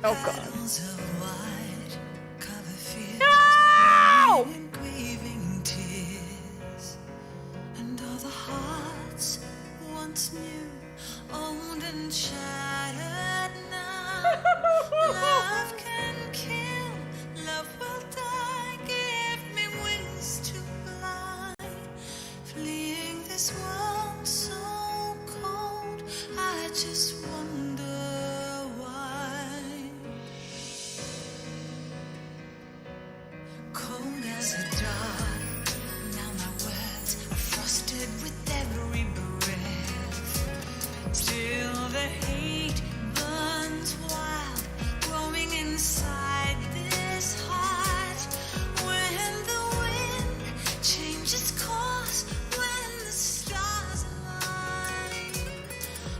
Oh god. No! And all the hearts once new, old and shattered now. Love can kill, love will die. Give me wings to fly, fleeing this world so cold. I just wonder why. Cold as a dart, now my words are frosted with every breath. Still the hate burns wild, growing inside this heart. When the wind changes course, when the stars align,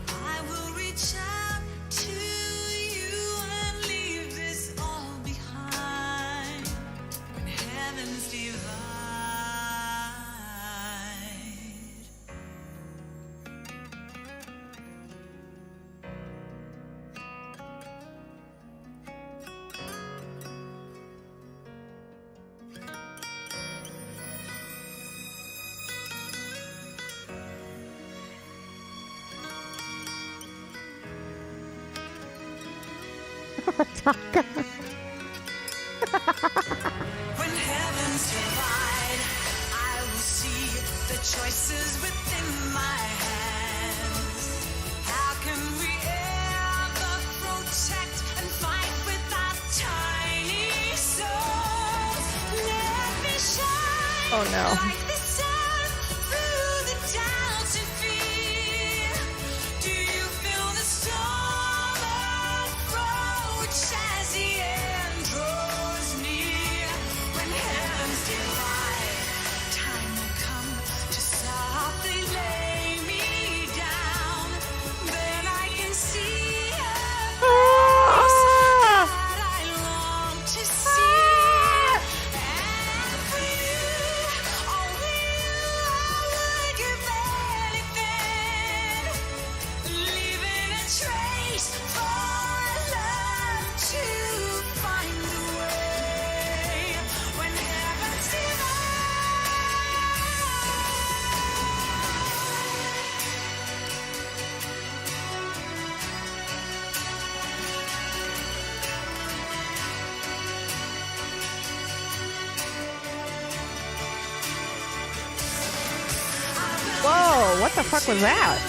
I will reach out to you and leave this all behind. When heavens divide. When heavens divide, I will see the choices within my hands. How can we ever protect and fight with our tiny souls? Let me shine. Oh no. Like the sun through the doubts and fear. Do you feel the storm approach as the end draws near? When heavens divide, time will come to softly lay me down. Then I can see a face that I long to see. And for you, only you, I would give anything, leaving a trace for love to find the way. When heavens divide. Whoa, what the fuck was that?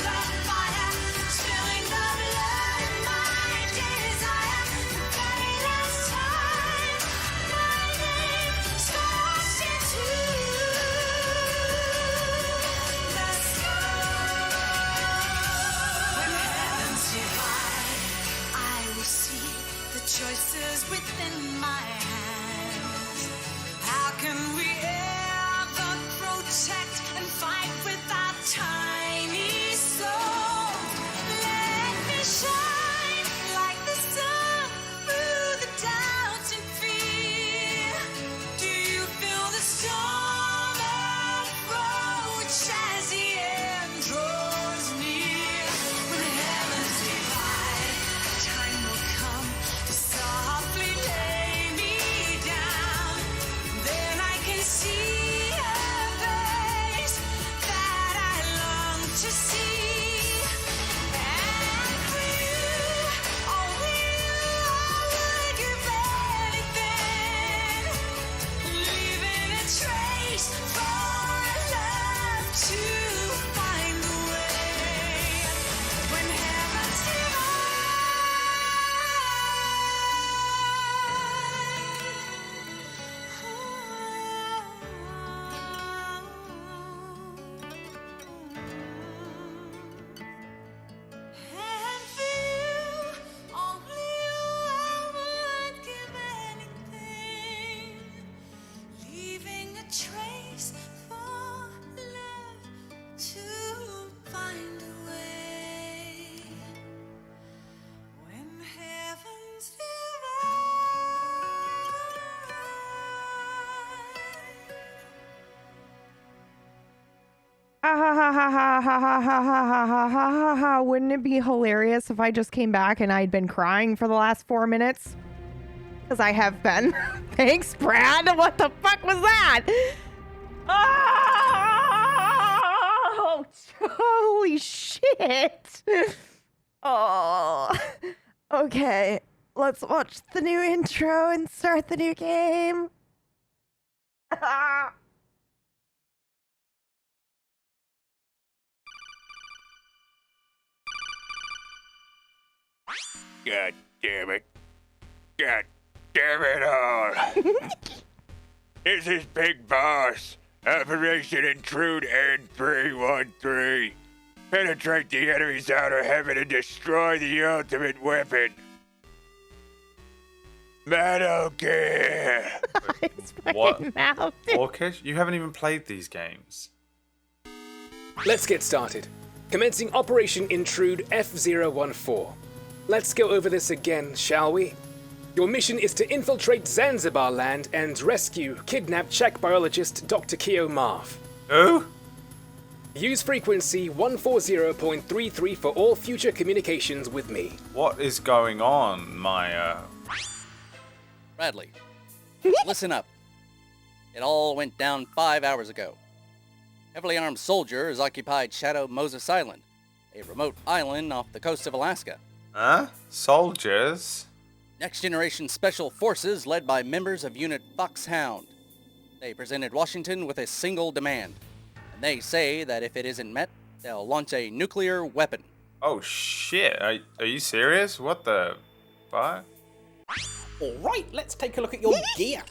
Choices within my hands. How can we ever protect and fight with our tiny souls? Let me shine like the sun through the doubts and fear. Do you feel the storm approach as the end draws near? When heavens divide, time will come to softly lay me down. Then I can see a face that I long Wouldn't it be hilarious if I just came back and I'd been crying for the last 4 minutes? Because I have been. Thanks, Brad. What the fuck was that? Oh, holy shit. Oh, okay. Let's watch the new intro and start the new game. God damn it. God damn it all. This is Big Boss. Operation Intrude N313. Penetrate the enemy's outer heaven and destroy the ultimate weapon. Metal Gear. It's What? fucking mouth. Orkish? You haven't even played these games. Let's get started. Commencing Operation Intrude F014. Let's go over this again, shall we? Your mission is to infiltrate Zanzibar land and rescue kidnapped Czech biologist Dr. Keo Marv. Who? Use frequency 140.33 for all future communications with me. What is going on, Maya? Bradley, listen up. It all went down 5 hours ago. Heavily armed soldiers occupied Shadow Moses Island, a remote island off the coast of Alaska. Huh? Soldiers? Next Generation Special Forces led by members of Unit Foxhound. They presented Washington with a single demand, and they say that if it isn't met, they'll launch a nuclear weapon. Oh shit, are you serious? What the fuck? Alright, let's take a look at your gear.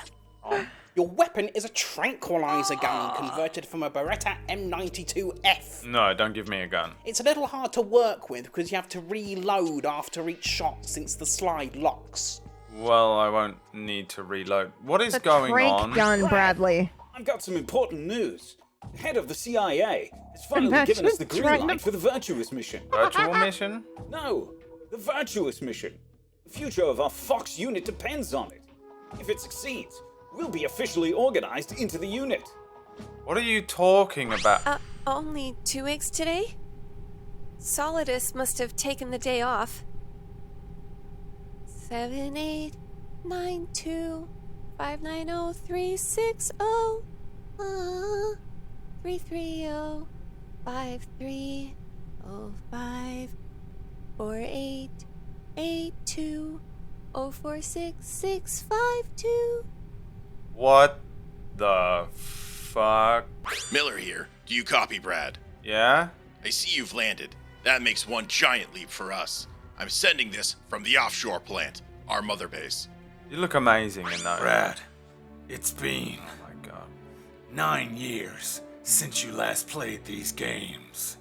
Your weapon is a tranquilizer gun converted from a Beretta M92F. No, don't give me a gun. It's a little hard to work with because you have to reload after each shot since the slide locks. Well, I won't need to reload. What is going Trank on? gun, Bradley. I've got some important news. The head of the CIA has finally Imagine given us the green trying to- light for the Virtuous mission. Virtual mission? No, the Virtuous mission. The future of our Fox unit depends on it. If it succeeds, we'll be officially organized into the unit. What are you talking about? Only 2 weeks today? Solidus must have taken the day off. 7892590360 33053054882046652. What the fuck? Miller here. Do you copy, Brad? Yeah? I see you've landed. That makes one giant leap for us. I'm sending this from the offshore plant, our mother base. You look amazing in that. Brad, it's been Oh my god. 9 years since you last played these games.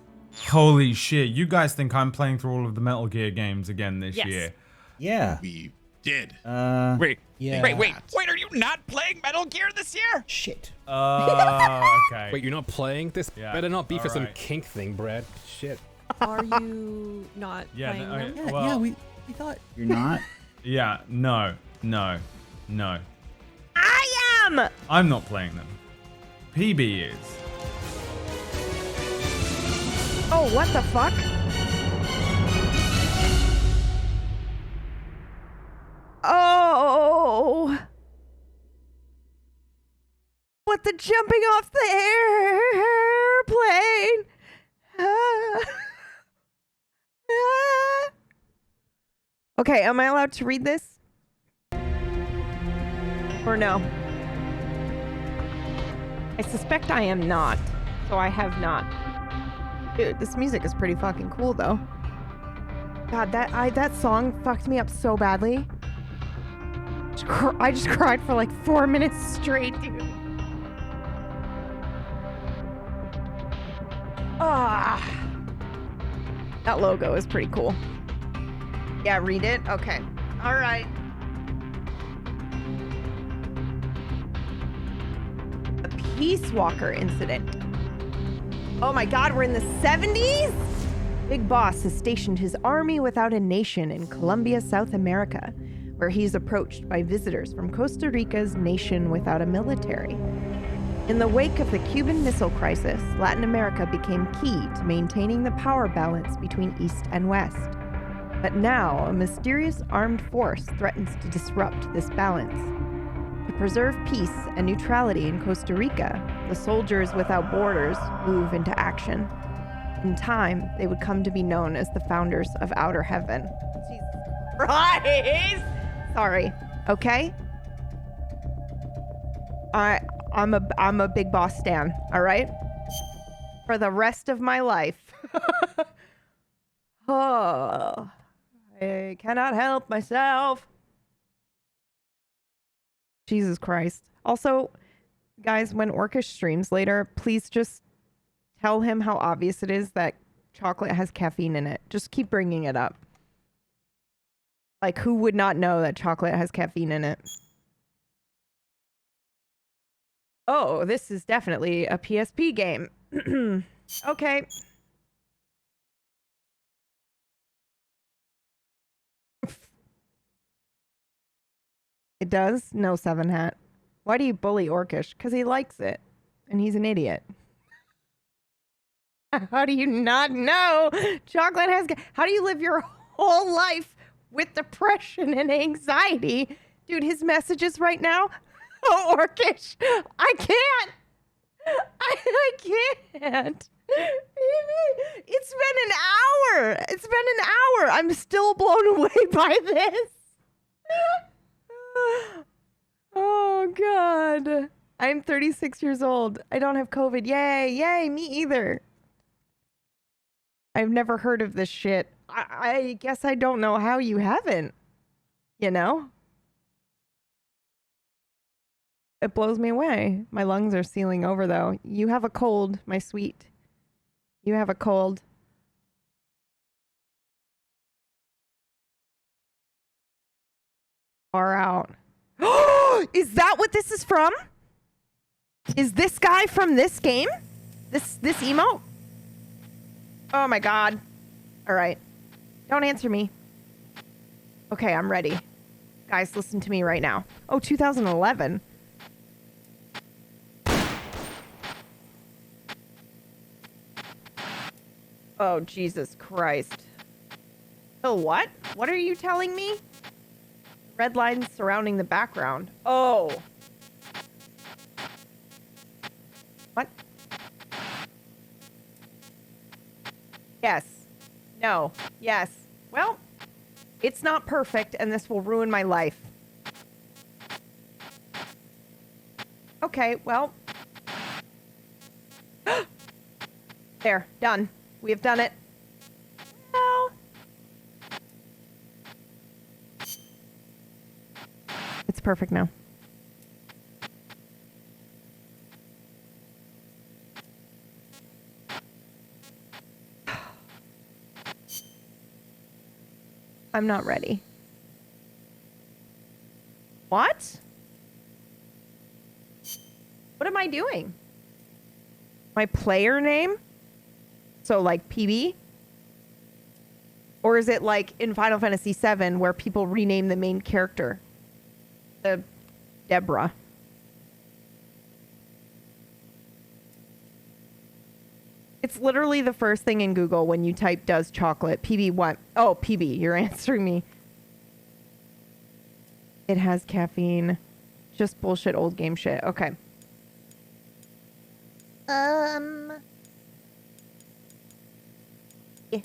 Holy shit, you guys think I'm playing through all of the Metal Gear games again this year? Yeah. We did. Wait. Yeah. Wait, are you not playing Metal Gear this year? Shit. Okay. Wait, you're not playing? This Yeah, better not be for some alright. kink thing, Brad. Shit. Are you not Yeah, playing no, them? well, we thought you're not. yeah, no. I am! I'm not playing them. PB is. Oh, what the fuck? Oh! What the jumping off the airplane? Okay, am I allowed to read this? Or no? I suspect I am not, so I have not. Dude, this music is pretty fucking cool, though. God, that song fucked me up so badly. I just cried for like 4 minutes straight, dude. Ah, that logo is pretty cool. Yeah, read it. Okay. All right. The Peace Walker incident. Oh my God, we're in the 70s? Big Boss has stationed his army without a nation in Colombia, South America, where he's approached by visitors from Costa Rica's Nation Without a Military. In the wake of the Cuban Missile Crisis, Latin America became key to maintaining the power balance between East and West. But now, a mysterious armed force threatens to disrupt this balance. To preserve peace and neutrality in Costa Rica, the Soldiers Without Borders move into action. In time, they would come to be known as the founders of Outer Heaven. Jesus Christ! Sorry, okay? I'm a Big Boss stan, all right? For the rest of my life. Oh, I cannot help myself. Jesus Christ. Also, guys, when Orcish streams later, please just tell him how obvious it is that chocolate has caffeine in it. Just keep bringing it up. Like, who would not know that chocolate has caffeine in it? Oh, this is definitely a PSP game. Okay. It does? No, Seven Hat. Why do you bully Orcish? Because he likes it. And he's an idiot. How do you not know chocolate has... How do you live your whole life with depression and anxiety? Dude, his messages right now... Oh, Orcish, I can't. I can't. It's been an hour. It's been an hour. I'm still blown away by this. Oh, God. I'm 36 years old. I don't have COVID. Yay. Yay. Me either. I've never heard of this shit. I guess I don't know how you haven't. You know? It blows me away. My lungs are sealing over, though. You have a cold, my sweet. You have a cold. Far out. Is that what this is from? Is this guy from this game? This emote? Oh my God. All right. Don't answer me. Okay, I'm ready. Guys, listen to me right now. Oh, 2011. Oh, Jesus Christ. Oh, what? What are you telling me? Red lines surrounding the background. Oh. What? Yes. No. Yes. Well, it's not perfect, and this will ruin my life. Okay, well. There. Done. We have done it. Well. It's perfect now. I'm not ready. What? What am I doing? My player name? So like PB? Or is it like in Final Fantasy VII where people rename the main character? The Deborah. It's literally the first thing in Google when you type does chocolate. PB what? Oh, PB, you're answering me. It has caffeine. Just bullshit old game shit. Okay. Yeah.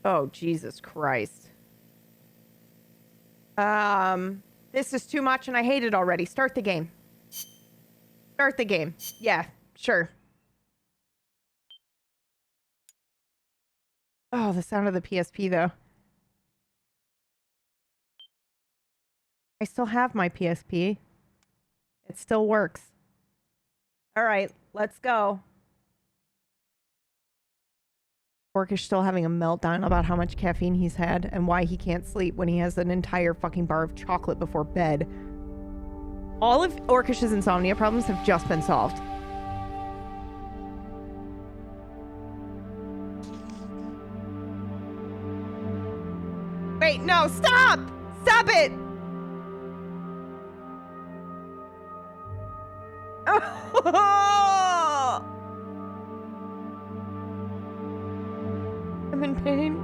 Oh, Jesus Christ. This is too much and I hate it already. Start the game. Start the game. Yeah, sure. Oh, the sound of the PSP, though. I still have my PSP. It still works. All right, let's go. Orcish still having a meltdown about how much caffeine he's had and why he can't sleep when he has an entire fucking bar of chocolate before bed. All of Orcish's insomnia problems have just been solved. Wait, no, stop! Stop it! I'm in pain.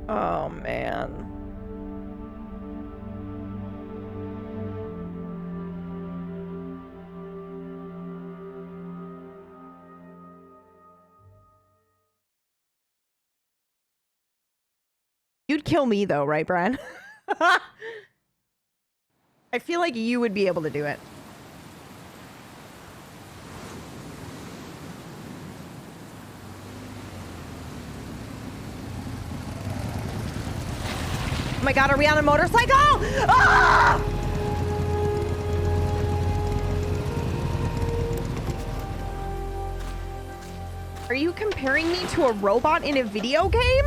Oh, man. You'd kill me, though, right, Brian? I feel like you would be able to do it. Oh my god, are we on a motorcycle? Ah! Are you comparing me to a robot in a video game?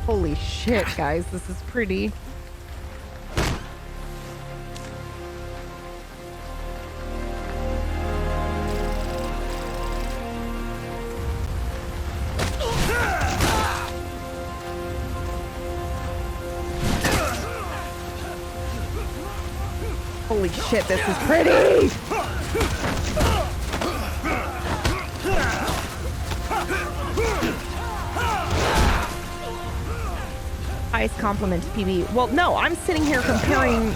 Holy shit, guys, this is pretty. Holy shit, this is pretty! Highest compliment to PB. Well, no, I'm sitting here comparing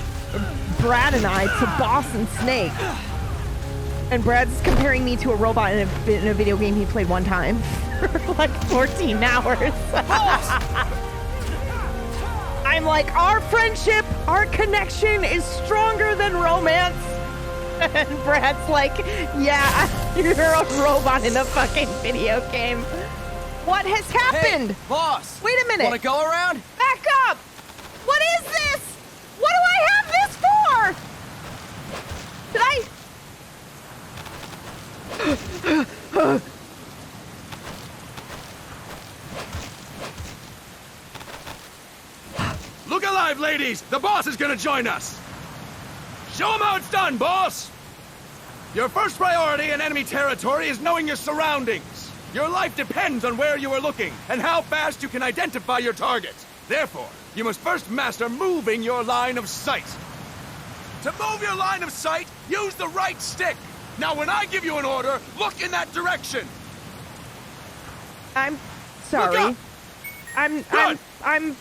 Brad and I to Boss and Snake. And Brad's comparing me to a robot in a video game he played one time for like 14 hours. I'm like, our friendship, our connection is stronger than romance. And Brad's like, yeah, you're a robot in a fucking video game. What has happened? Hey, boss! Wait a minute. Wanna go around? Back up! What is this? What do I have this for? Did I... Look alive, ladies! The boss is gonna join us! Show him how it's done, boss! Your first priority in enemy territory is knowing your surroundings. Your life depends on where you are looking and how fast you can identify your targets. Therefore, you must first master moving your line of sight. To move your line of sight, use the right stick. Now, when I give you an order, look in that direction. I'm sorry. I'm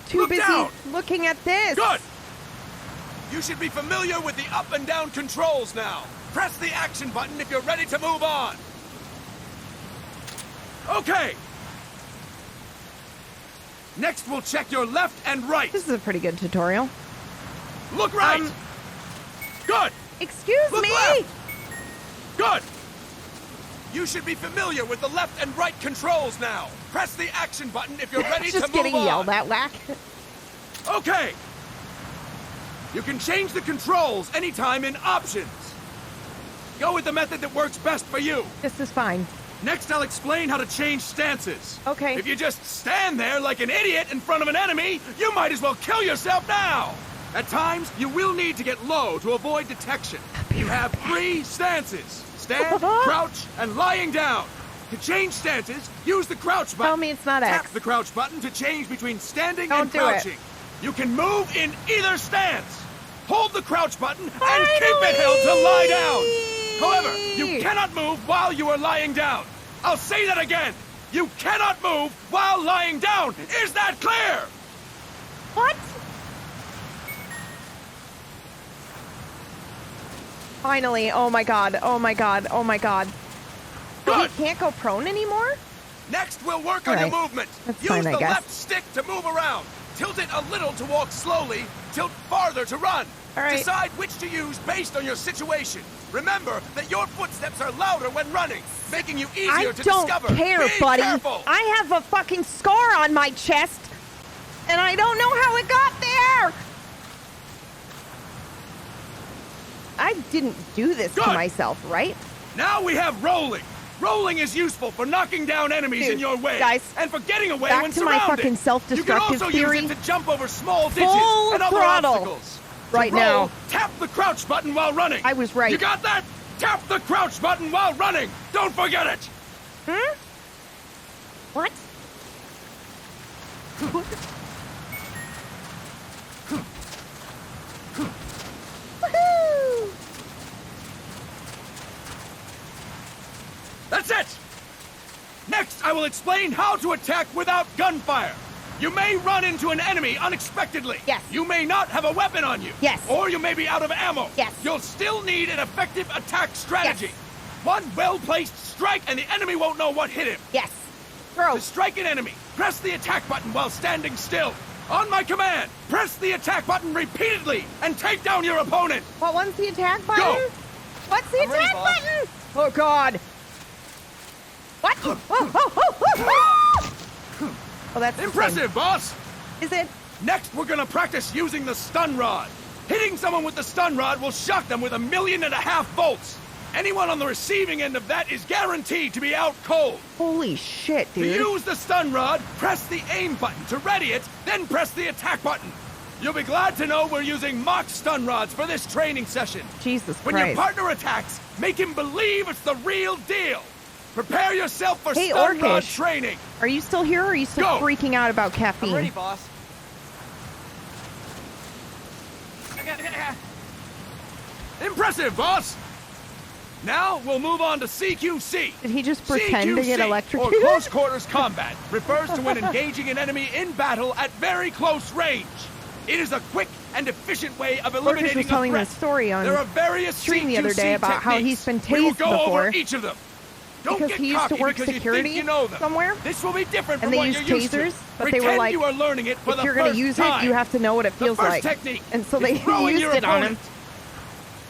too busy down. looking at this. Good! You should be familiar with the up and down controls now. Press the action button if you're ready to move on. Okay. Next, we'll check your left and right. This is a pretty good tutorial. Look right. Good. Excuse Look me. Left. Good. You should be familiar with the left and right controls now. Press the action button if you're ready to move on. Just getting yelled at, whack. Okay. You can change the controls anytime in options. Go with the method that works best for you. This is fine. Next, I'll explain how to change stances. Okay. If you just stand there like an idiot in front of an enemy, you might as well kill yourself now. At times, you will need to get low to avoid detection. You have 3 stances. Stand, crouch, and lying down. To change stances, use the crouch button. Tell me it's not Tap X. the crouch button to change between standing Don't and do crouching. it. You can move in either stance. Hold the crouch button and keep it held to lie down. However, you cannot move while you are lying down. I'll say that again. You cannot move while lying down. Is that clear? What? Finally. Oh my god. Oh my god. Oh my god. Good. He can't go prone anymore? Next, we'll work on Alright. your movement. That's Use fine, I the guess. left stick to move around. Tilt it a little to walk slowly. Tilt farther to run. Alright. Decide which to use based on your situation. Remember that your footsteps are louder when running, making you easier I to don't discover. care, Be buddy. careful. I have a fucking scar on my chest, and I don't know how it got there. I didn't do this to Good. myself, right? Now we have rolling. Rolling is useful for knocking down enemies Dude, in your way, guys, and for getting away back when to my surrounded. fucking self-destructive You can also theory. use it to jump over small ditches Full and other throttle obstacles. right To roll, now. Tap the crouch button while running. I was right. You got that? Tap the crouch button while running. Don't forget it. Hmm? What? Woohoo! That's it. Next, I will explain how to attack without gunfire. You may run into an enemy unexpectedly. Yes. You may not have a weapon on you. Yes. Or you may be out of ammo. Yes. You'll still need an effective attack strategy. Yes. One well-placed strike and the enemy won't know what hit him. Yes. Throw. To strike an enemy, press the attack button while standing still. On my command, press the attack button repeatedly and take down your opponent. What one's the attack button? Go. What's the I'm ready, attack boss. button? Oh God. What? Oh, that's the same. Impressive, boss. Is it? Next, we're gonna practice using the stun rod. Hitting someone with the stun rod will shock them with 1.5 million volts. Anyone on the receiving end of that is guaranteed to be out cold. Holy shit, To dude. use the stun rod, press the aim button to ready it, then press the attack button. You'll be glad to know we're using mock stun rods for this training session. Jesus When your Christ. partner attacks, make him believe it's the real deal. Prepare yourself for Hey, stun rod Orcish. training. Are you still here, or are you still Go. freaking out about caffeine? I'm ready, boss. Impressive, boss. Now we'll move on to CQC. Did he just pretend to get CQC, or electrocuted? close quarters combat, refers to when engaging an enemy in battle at very close range. It is a quick and efficient way of Orcish eliminating was a telling me a threat. story on There are various stream the other CQC day about how he's techniques. been We will tased go before over each of them. Don't because get he used to cocky work because security you think you know them. somewhere, This will be different and from they what used you're used tasers, to. but they Pretend were like, you are learning it for if the you're gonna first use time. it, you have to know what it feels the first like. technique And so is they throwing used your it on opponent. him.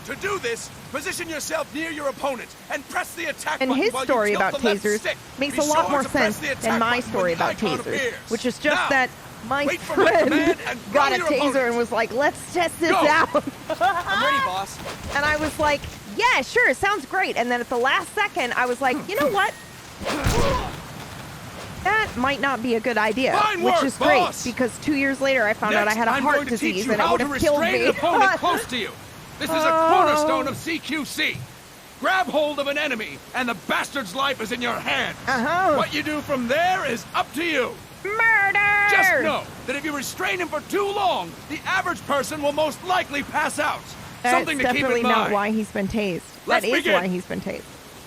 To do this, position yourself near your opponent and press the attack And button his while story you tilt about the left tasers stick. makes Be a lot sure more to press sense the attack than my button story when the about icon tasers, appears. which is just Now, that my wait for my friend command and throw got a your taser opponent. and was like, let's test this Go. out. I'm ready, boss. And I was like, yeah, sure, sounds great. And then at the last second, I was like, you know what? That might not be a good idea, Fine which work, is great boss. because 2 years later I found out I Next, had a I'm heart going to teach disease you and it how would to have killed restrain me. an opponent close to you. This is a cornerstone of CQC. Grab hold of an enemy, and the bastard's life is in your hands. What you do from there is up to you. Murder! Just know that if you restrain him for too long, the average person will most likely pass out. That's Something to keep definitely in mind. not why he's been tased. Let's That is begin. why he's been tased.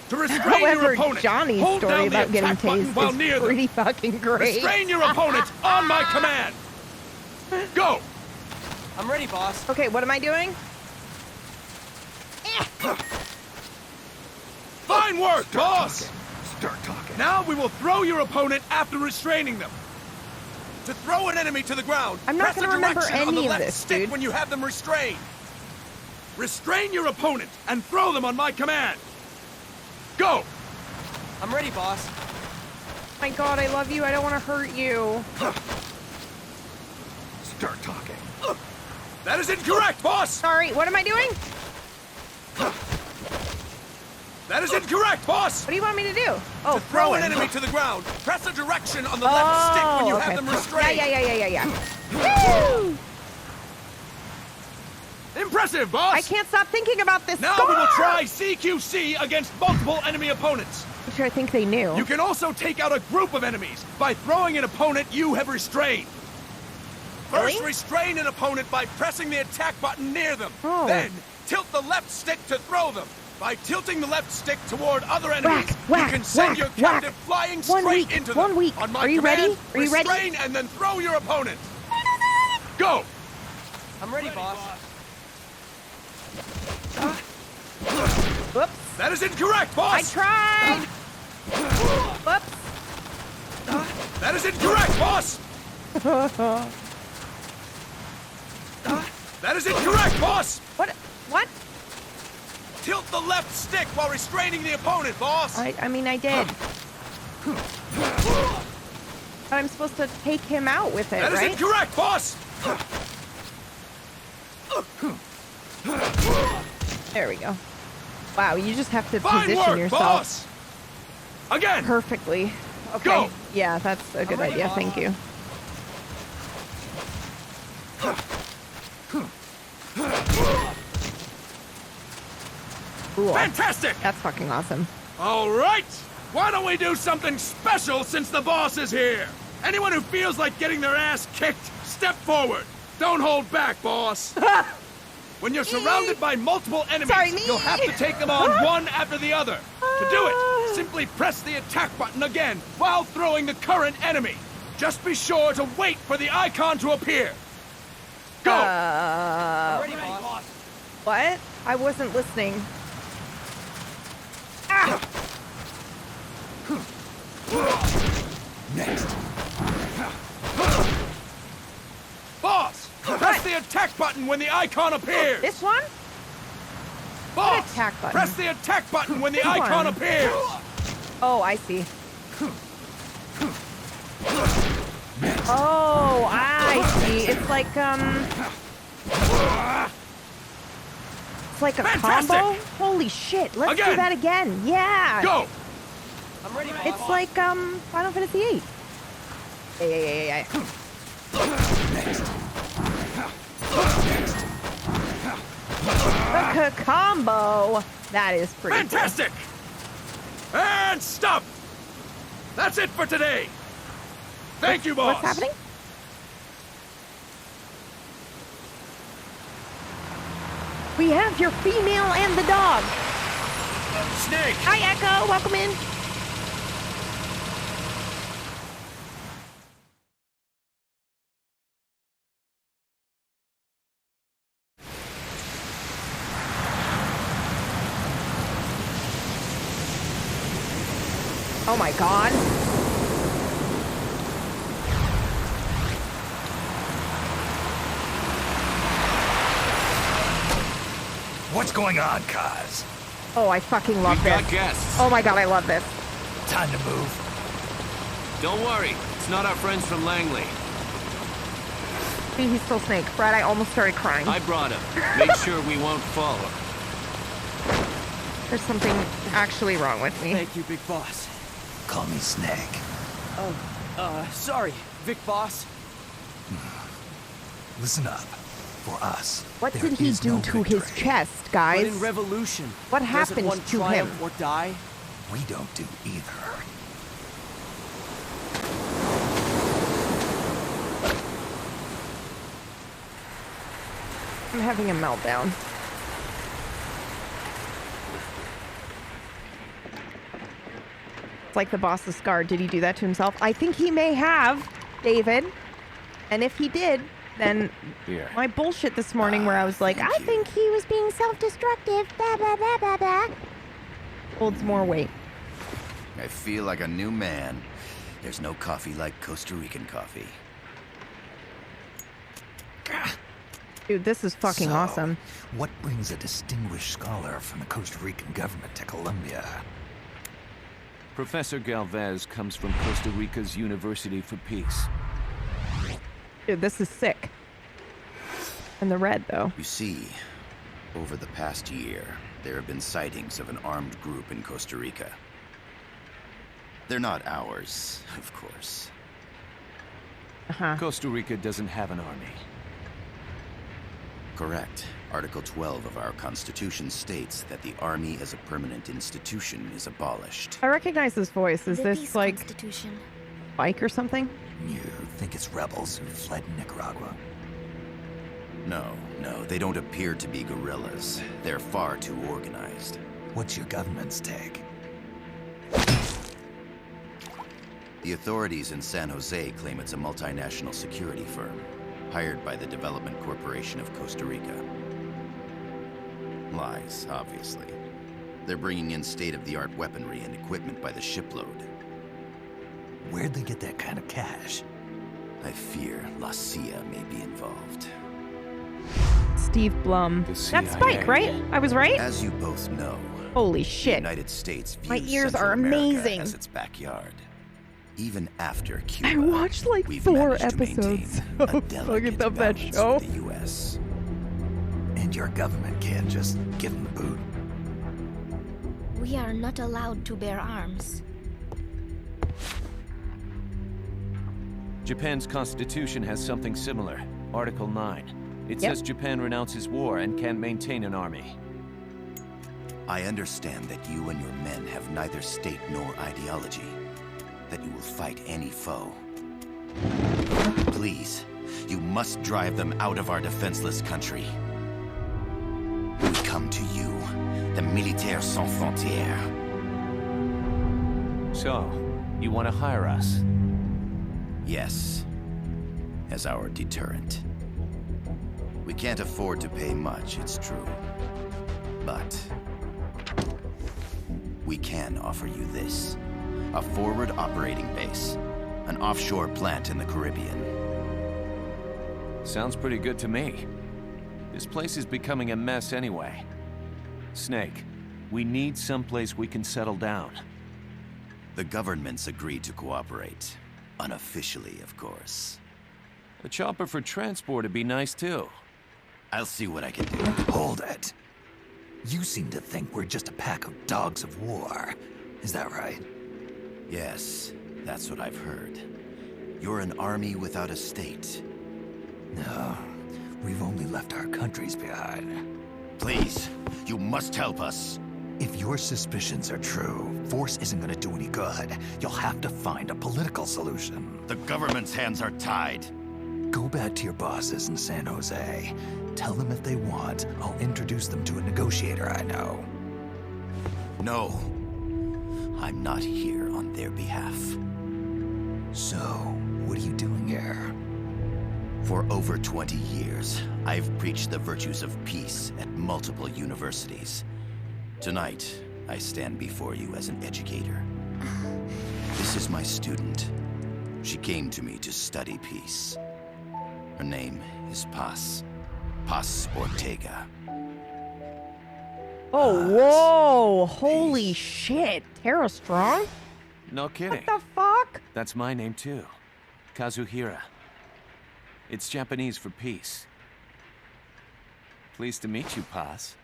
To restrain your However, opponent, Johnny's hold story down the about getting attack button tased while is near them. pretty fucking great. Restrain your opponent on my command. Go. I'm ready, boss. Okay, what am I doing? Fine work, boss! Start talking. Now we will throw your opponent after restraining them. To throw an enemy to the ground, I'm not press the gonna remember direction on the any of left this, stick dude. when you have them restrained. Restrain your opponent and throw them on my command. Go! I'm ready, boss. My God, I love you. I don't want to hurt you. Start talking. That is incorrect, boss! Sorry, what am I doing? That is incorrect, boss! What do you want me to do? Oh, To throw an him. enemy to the ground, press the direction on the left stick when you okay. have them restrained. Yeah. Woo! Impressive, boss! I can't stop thinking about this Now scar! we will try CQC against multiple enemy opponents. Which I think they knew. You can also take out a group of enemies by throwing an opponent you have restrained. First, Really? restrain an opponent by pressing the attack button near them. Oh. Then, tilt the left stick to throw them. By tilting the left stick toward other enemies, whack, you can send whack, your whack. captive flying 1 straight week, into 1 them. week. On my Are you command, ready? Are you ready? restrain and then throw your opponent. Go! I'm ready, boss. Whoops. That is incorrect, boss! I tried! Whoops. That is incorrect, boss! That is incorrect, boss! What? What? Tilt the left stick while restraining the opponent, boss! I mean, I did. But I'm supposed to take him out with it, That is right? incorrect, boss! There we go. Wow, you just have to Fine position work, yourself boss! Again! perfectly. Okay. Go! Yeah, that's a good idea. Thank you. Cool. Fantastic! That's fucking awesome. All right! Why don't we do something special since the boss is here? Anyone who feels like getting their ass kicked, step forward. Don't hold back, boss. When you're surrounded by multiple enemies, you'll have to take them on one after the other. To do it, simply press the attack button again while throwing the current enemy. Just be sure to wait for the icon to appear. Go! Ready, boss. What? I wasn't listening. Ah! Next. Boss! Press the attack button when the icon appears! This one? Boss! What attack button? Press the attack button when the This icon one. appears! Oh, I see. Oh, I see. It's like, it's like a Fantastic! combo? Holy shit, let's do Again! that again. Yeah! Go! I'm ready, boss. It's like, Final Fantasy VIII. Yeah. The combo! That is pretty cool. Fantastic! And stop! That's it for today! Thank you, boss! What's happening? We have your female and the dog. Snake! Hi, Echo. Welcome in. Oh my god. What's going on, Kaz? Oh, I fucking love We've this. got guests. Oh my god, I love this. Time to move. Don't worry, it's not our friends from Langley. See, he's still Snake. Brad, I almost started crying. I brought him. Make sure we won't fall. There's something actually wrong with me. Thank you, Big Boss. Call me Snake. Oh, sorry, Vic Boss. Listen up. For us. What did he do to his chest, But guys? in Revolution, What doesn't happened one to triumph him? or die? We don't do either. I'm having a meltdown. It's like the boss's scar. Did he do that to himself? I think he may have, David. And if he did, then my bullshit this morning where I was like, I think he was being self-destructive, blah, blah, blah, blah, blah, holds more weight. I feel like a new man. There's no coffee like Costa Rican coffee. Dude, this is fucking awesome. What brings a distinguished scholar from the Costa Rican government to Colombia? Professor Galvez comes from Costa Rica's University for Peace. Dude, this is sick. And the red, though. You see, over the past year, there have been sightings of an armed group in Costa Rica. They're not ours, of course. Costa Rica doesn't have an army. Correct. Article 12 of our Constitution states that the Army as a permanent institution is abolished. I recognize this voice. Is The this Peace like Constitution. Spike or something? You think it's rebels who fled Nicaragua? No, they don't appear to be guerrillas. They're far too organized. What's your government's take? The authorities in San Jose claim it's a multinational security firm, hired by the Development Corporation of Costa Rica. Lies, obviously. They're bringing in state-of-the-art weaponry and equipment by the shipload, Where'd they get that kind of cash? I fear La CIA may be involved. Steve Blum. That's Spike, right? I was right? As you both know, holy the shit. United States views My ears Central are America amazing. as its backyard. Even after Cuba, I watched like we've 4 managed to maintain episodes. a I fucking delicate love that balance show. with the U.S. And your government can't just give them the boot. We are not allowed to bear arms. Japan's constitution has something similar. Article 9. It says Japan renounces war and can't maintain an army. I understand that you and your men have neither state nor ideology. That you will fight any foe. Please, you must drive them out of our defenseless country. We come to you, the Militaires Sans Frontières. So, you want to hire us? Yes, as our deterrent. We can't afford to pay much, it's true. But we can offer you this. A forward operating base. An offshore plant in the Caribbean. Sounds pretty good to me. This place is becoming a mess anyway. Snake, we need someplace we can settle down. The government's agreed to cooperate. Unofficially, of course. A chopper for transport would be nice too. I'll see what I can do. Hold it. You seem to think we're just a pack of dogs of war. Is that right? Yes, that's what I've heard. You're an army without a state. No, we've only left our countries behind. Please, you must help us. If your suspicions are true, force isn't gonna do any good. You'll have to find a political solution. The government's hands are tied. Go back to your bosses in San Jose. Tell them if they want, I'll introduce them to a negotiator I know. No. I'm not here on their behalf. So, what are you doing here? For over 20 years, I've preached the virtues of peace at multiple universities. Tonight, I stand before you as an educator. This is my student. She came to me to study peace. Her name is Paz. Paz Ortega. Oh, whoa! Holy shit! Tara Strong? No kidding. What the fuck? That's my name too. Kazuhira. It's Japanese for peace. Pleased to meet you, Paz.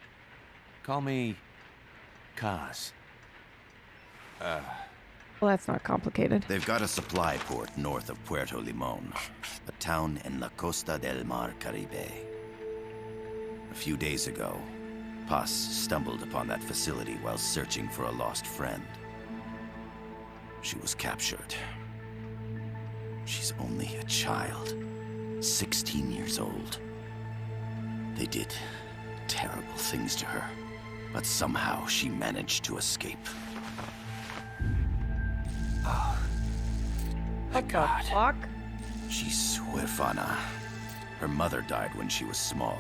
Call me Kaz. Well, that's not complicated. They've got a supply port north of Puerto Limon, a town in la Costa del Mar Caribe. A few days ago, Paz stumbled upon that facility while searching for a lost friend. She was captured. She's only a child, 16 years old. They did terrible things to her, but somehow she managed to escape. Oh, what the fuck? She's huérfana. Her mother died when she was small,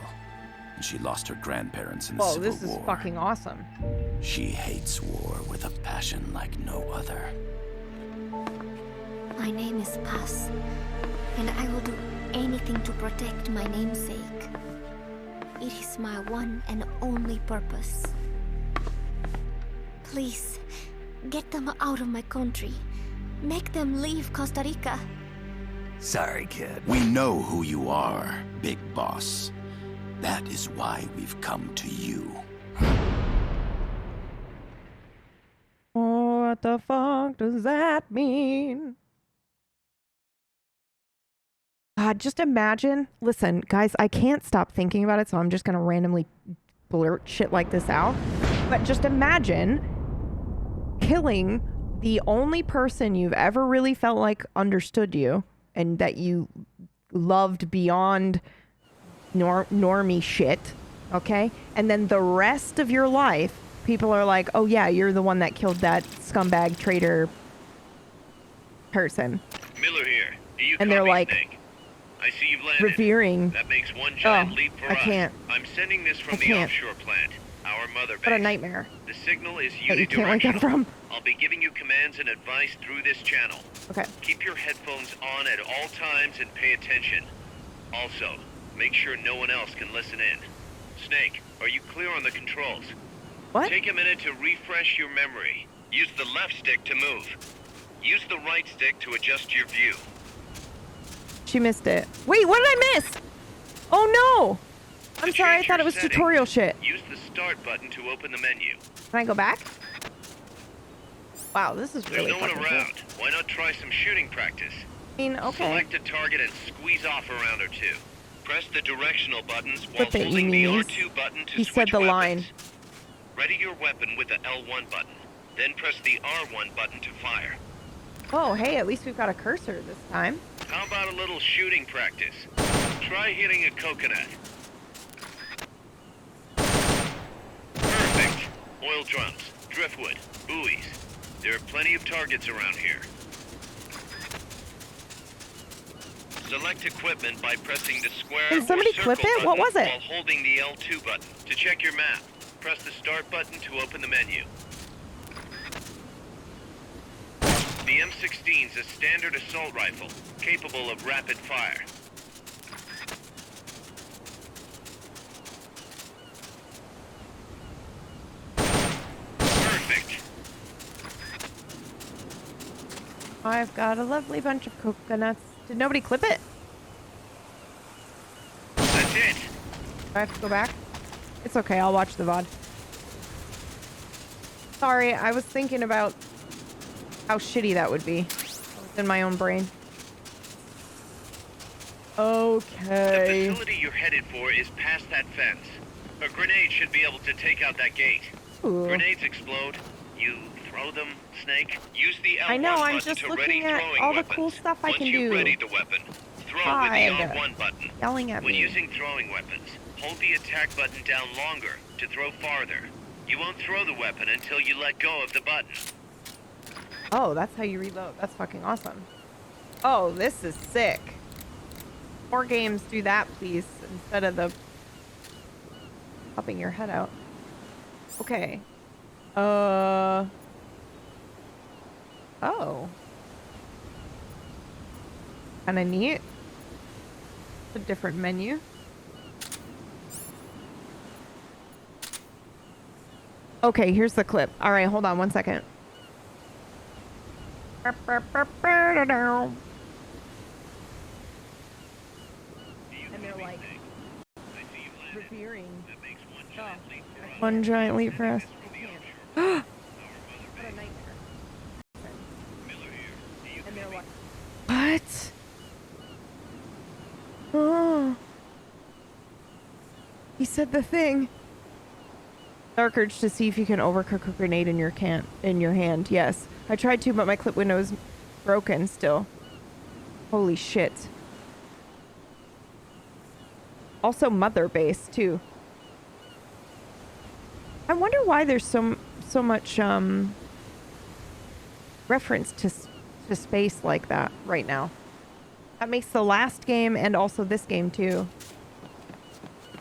and she lost her grandparents in the Whoa, Civil this is War. fucking awesome. She hates war with a passion like no other. My name is Paz, and I will do anything to protect my namesake. It is my one and only purpose. Please, get them out of my country. Make them leave Costa Rica. Sorry, kid. We know who you are, Big Boss. That is why we've come to you. Oh, what the fuck does that mean? God, just imagine. Listen, guys, I can't stop thinking about it, so I'm just gonna randomly blurt shit like this out. But just imagine killing the only person you've ever really felt like understood you and that you loved beyond normie shit, okay? And then the rest of your life, people are like, oh yeah, you're the one that killed that scumbag traitor person. Miller here. Do you And they're copy, like, Snake? I see you've landed. revering. That makes one giant leap for I us. can't. I'm sending this from I the can't. offshore plant. Our mother base. What a nightmare. The signal is That you can't wake up unidirectional. from. I'll be giving you commands and advice through this channel. Okay. Keep your headphones on at all times and pay attention. Also, make sure no one else can listen in. Snake, are you clear on the controls? What? Take a minute to refresh your memory. Use the left stick to move. Use the right stick to adjust your view. She missed it. Wait, what did I miss? Oh no! I'm sorry, I thought it was settings, tutorial shit. Use the start button to open the menu. Can I go back? Wow, this is There's really no one fucking around. cool. Why not try some shooting practice? I mean, okay. Select a target and squeeze off a round or two. Press the directional buttons while Flip it, you holding the meanies. R2 button to He switch said the weapons. line. Ready your weapon with the L1 button. Then press the R1 button to fire. Oh, hey, at least we've got a cursor this time. How about a little shooting practice? Try hitting a coconut. Perfect. Oil drums, driftwood, buoys. There are plenty of targets around here. Select equipment by pressing the square Did somebody or circle clip it? What button was it? while holding the L2 button. To check your map, press the start button to open the menu. The M16's a standard assault rifle, capable of rapid fire. Perfect. I've got a lovely bunch of coconuts. Did nobody clip it? That's it. Do I have to go back? It's okay, I'll watch the VOD. Sorry, I was thinking about how shitty that would be. I was in my own brain. Okay. The facility you're headed for is past that fence. A grenade should be able to take out that gate. Ooh. Grenades explode. You throw them, Snake. Use the L1 I know, I'm button just to looking ready at throwing all the weapons. cool stuff I Once can you do. ready the weapon, throw God. with the R1 button. Yelling at When me. using throwing weapons, hold the attack button down longer to throw farther. You won't throw the weapon until you let go of the button. Oh, that's how you reload. That's fucking awesome. Oh, this is sick. More games do that, please, instead of the popping your head out. Okay. Oh. Kinda neat. A different menu. Okay, here's the clip. All right, hold on one second. And they're like revering. Oh, one giant leap for us. What a nightmare. And they're like, what? Oh. He said the thing. Dark urge to see if you can overcook a grenade in your hand. Yes. I tried to, but my clip window is broken still. Holy shit. Also mother base too. I wonder why there's so much reference to space like that right now. That makes the last game and also this game too.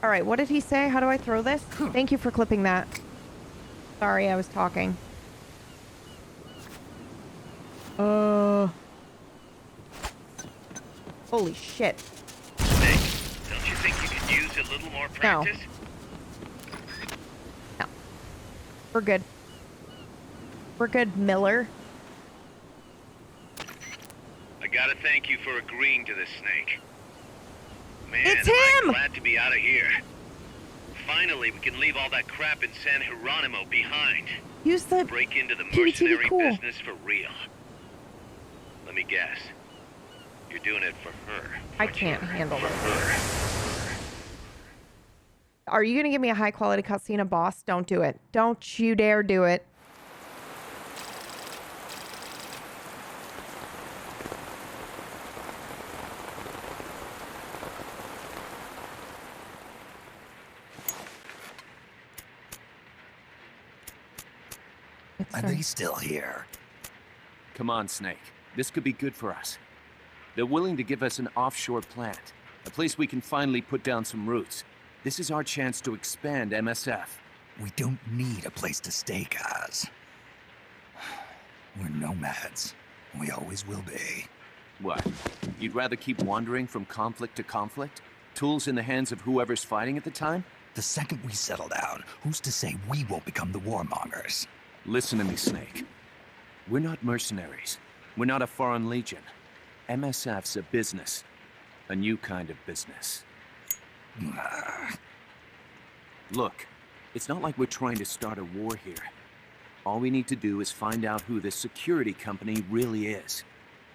All right, what did he say? How do I throw this? Thank you for clipping that. Sorry, I was talking. Holy shit. Snake, don't you think you could use a little more practice? No. We're good. We're good, Miller. I gotta thank you for agreeing to this, Snake. Man, It's I'm him! glad to be out of here. Finally, we can leave all that crap in San Geronimo behind. Use the Break into the TV mercenary cool. business for real. Let me guess. You're doing it for her. I can't handle this. Are you gonna give me a high quality cutscene, boss? Don't do it. Don't you dare do it. Are they still here? Come on, Snake. This could be good for us. They're willing to give us an offshore plant, a place we can finally put down some roots. This is our chance to expand MSF. We don't need a place to stay, Kaz. We're nomads. We always will be. What? You'd rather keep wandering from conflict to conflict? Tools in the hands of whoever's fighting at the time? The second we settle down, who's to say we won't become the warmongers? Listen to me, Snake. We're not mercenaries. We're not a foreign legion. MSF's a business. A new kind of business. Look, it's not like we're trying to start a war here. All we need to do is find out who this security company really is.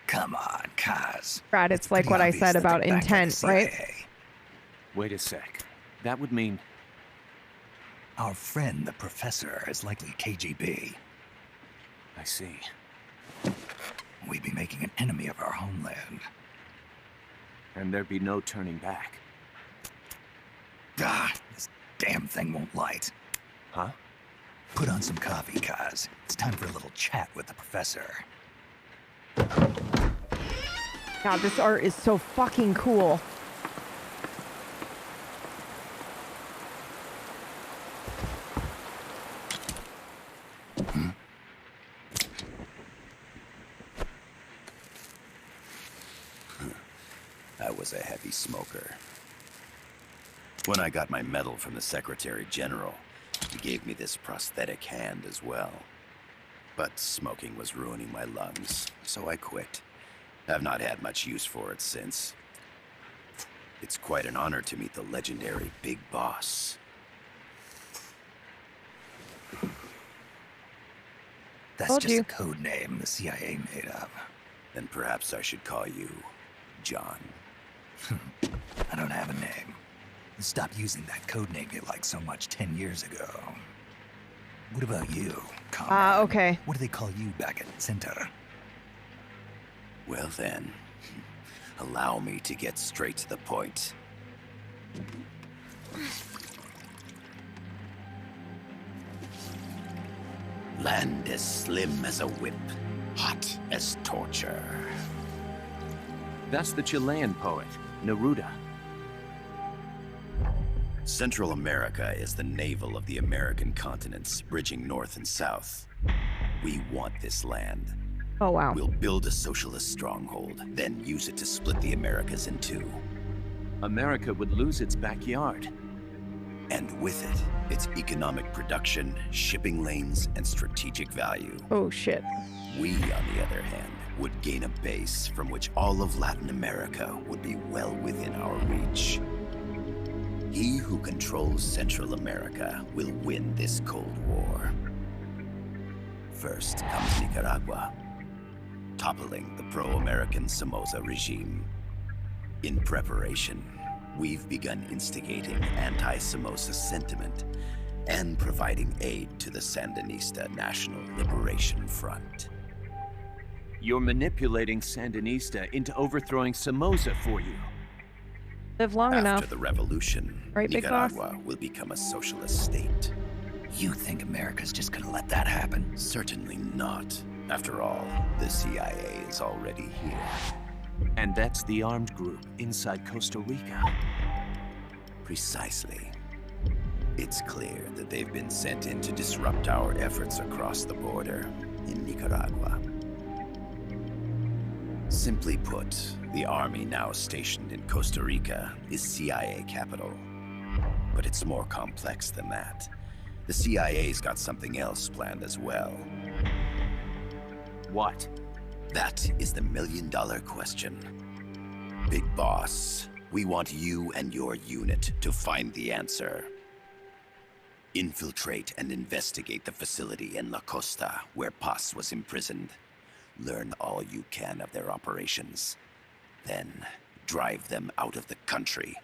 Come on, Kaz. Brad, it's like what I said about intent, right? Wait a sec. That would mean... Our friend, the professor, is likely KGB. I see. We'd be making an enemy of our homeland. And there'd be no turning back. Ah, this damn thing won't light. Huh? Put on some coffee, Kaz. It's time for a little chat with the professor. God, this art is so fucking cool. I was a heavy smoker. When I got my medal from the Secretary General, he gave me this prosthetic hand as well. But smoking was ruining my lungs, so I quit. I've not had much use for it since. It's quite an honor to meet the legendary Big Boss. That's just a code name the CIA made up. Then perhaps I should call you John. I don't have a name. Stop using that code name you liked so much 10 years ago. What about you, comrade? Okay. What do they call you back at Center? Well then, allow me to get straight to the point. Land as slim as a whip, hot as torture. That's the Chilean poet, Neruda. Central America is the navel of the American continents, bridging north and south. We want this land. Oh, wow. We'll build a socialist stronghold, then use it to split the Americas in two. America would lose its backyard. And with it, its economic production, shipping lanes, and strategic value. Oh, shit. We, on the other hand, would gain a base from which all of Latin America would be well within our reach. He who controls Central America will win this Cold War. First comes Nicaragua, toppling the pro-American Somoza regime. In preparation, we've begun instigating anti-Somoza sentiment and providing aid to the Sandinista National Liberation Front. You're manipulating Sandinista into overthrowing Somoza for you. Live long enough. After the revolution, Right, Big Boss? Nicaragua will become a socialist state. You think America's just gonna let that happen? Certainly not. After all, the CIA is already here. And that's the armed group inside Costa Rica. Precisely. It's clear that they've been sent in to disrupt our efforts across the border in Nicaragua. Simply put, the army now stationed in Costa Rica is CIA capital. But it's more complex than that. The CIA's got something else planned as well. What? That is the million-dollar question. Big Boss, we want you and your unit to find the answer. Infiltrate and investigate the facility in La Costa where Paz was imprisoned. Learn all you can of their operations. Then, drive them out of the country.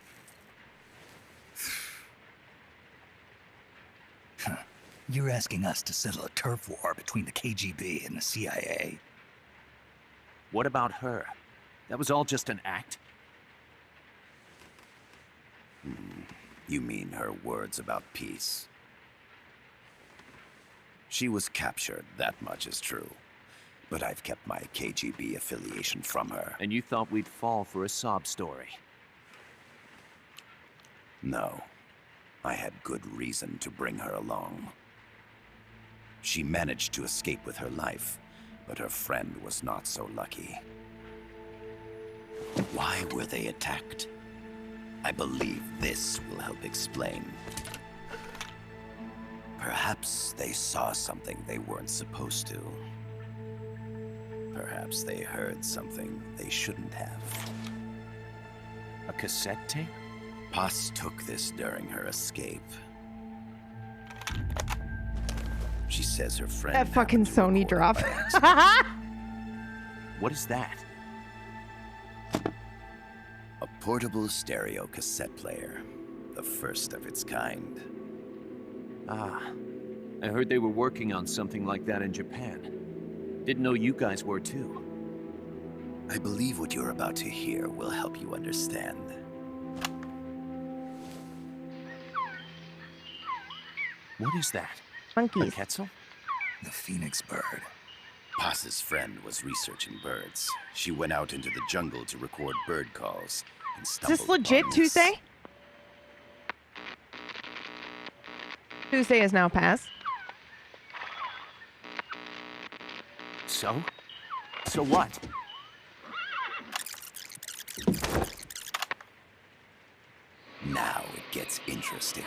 You're asking us to settle a turf war between the KGB and the CIA? What about her? That was all just an act? You mean her words about peace? She was captured, that much is true. But I've kept my KGB affiliation from her. And you thought we'd fall for a sob story? No. I had good reason to bring her along. She managed to escape with her life, but her friend was not so lucky. Why were they attacked? I believe this will help explain. Perhaps they saw something they weren't supposed to. Perhaps they heard something they shouldn't have. A cassette tape? Paz took this during her escape. She says her friend... That fucking Sony drop. What is that? A portable stereo cassette player. The first of its kind. Ah, I heard they were working on something like that in Japan. Didn't know you guys were too. I believe what you're about to hear will help you understand. What is that? Monkeys. A quetzal? The phoenix bird. Paz's friend was researching birds. She went out into the jungle to record bird calls and Is stumbled this legit upon Tuesday? Tuesday is now past. So? So what? Now it gets interesting.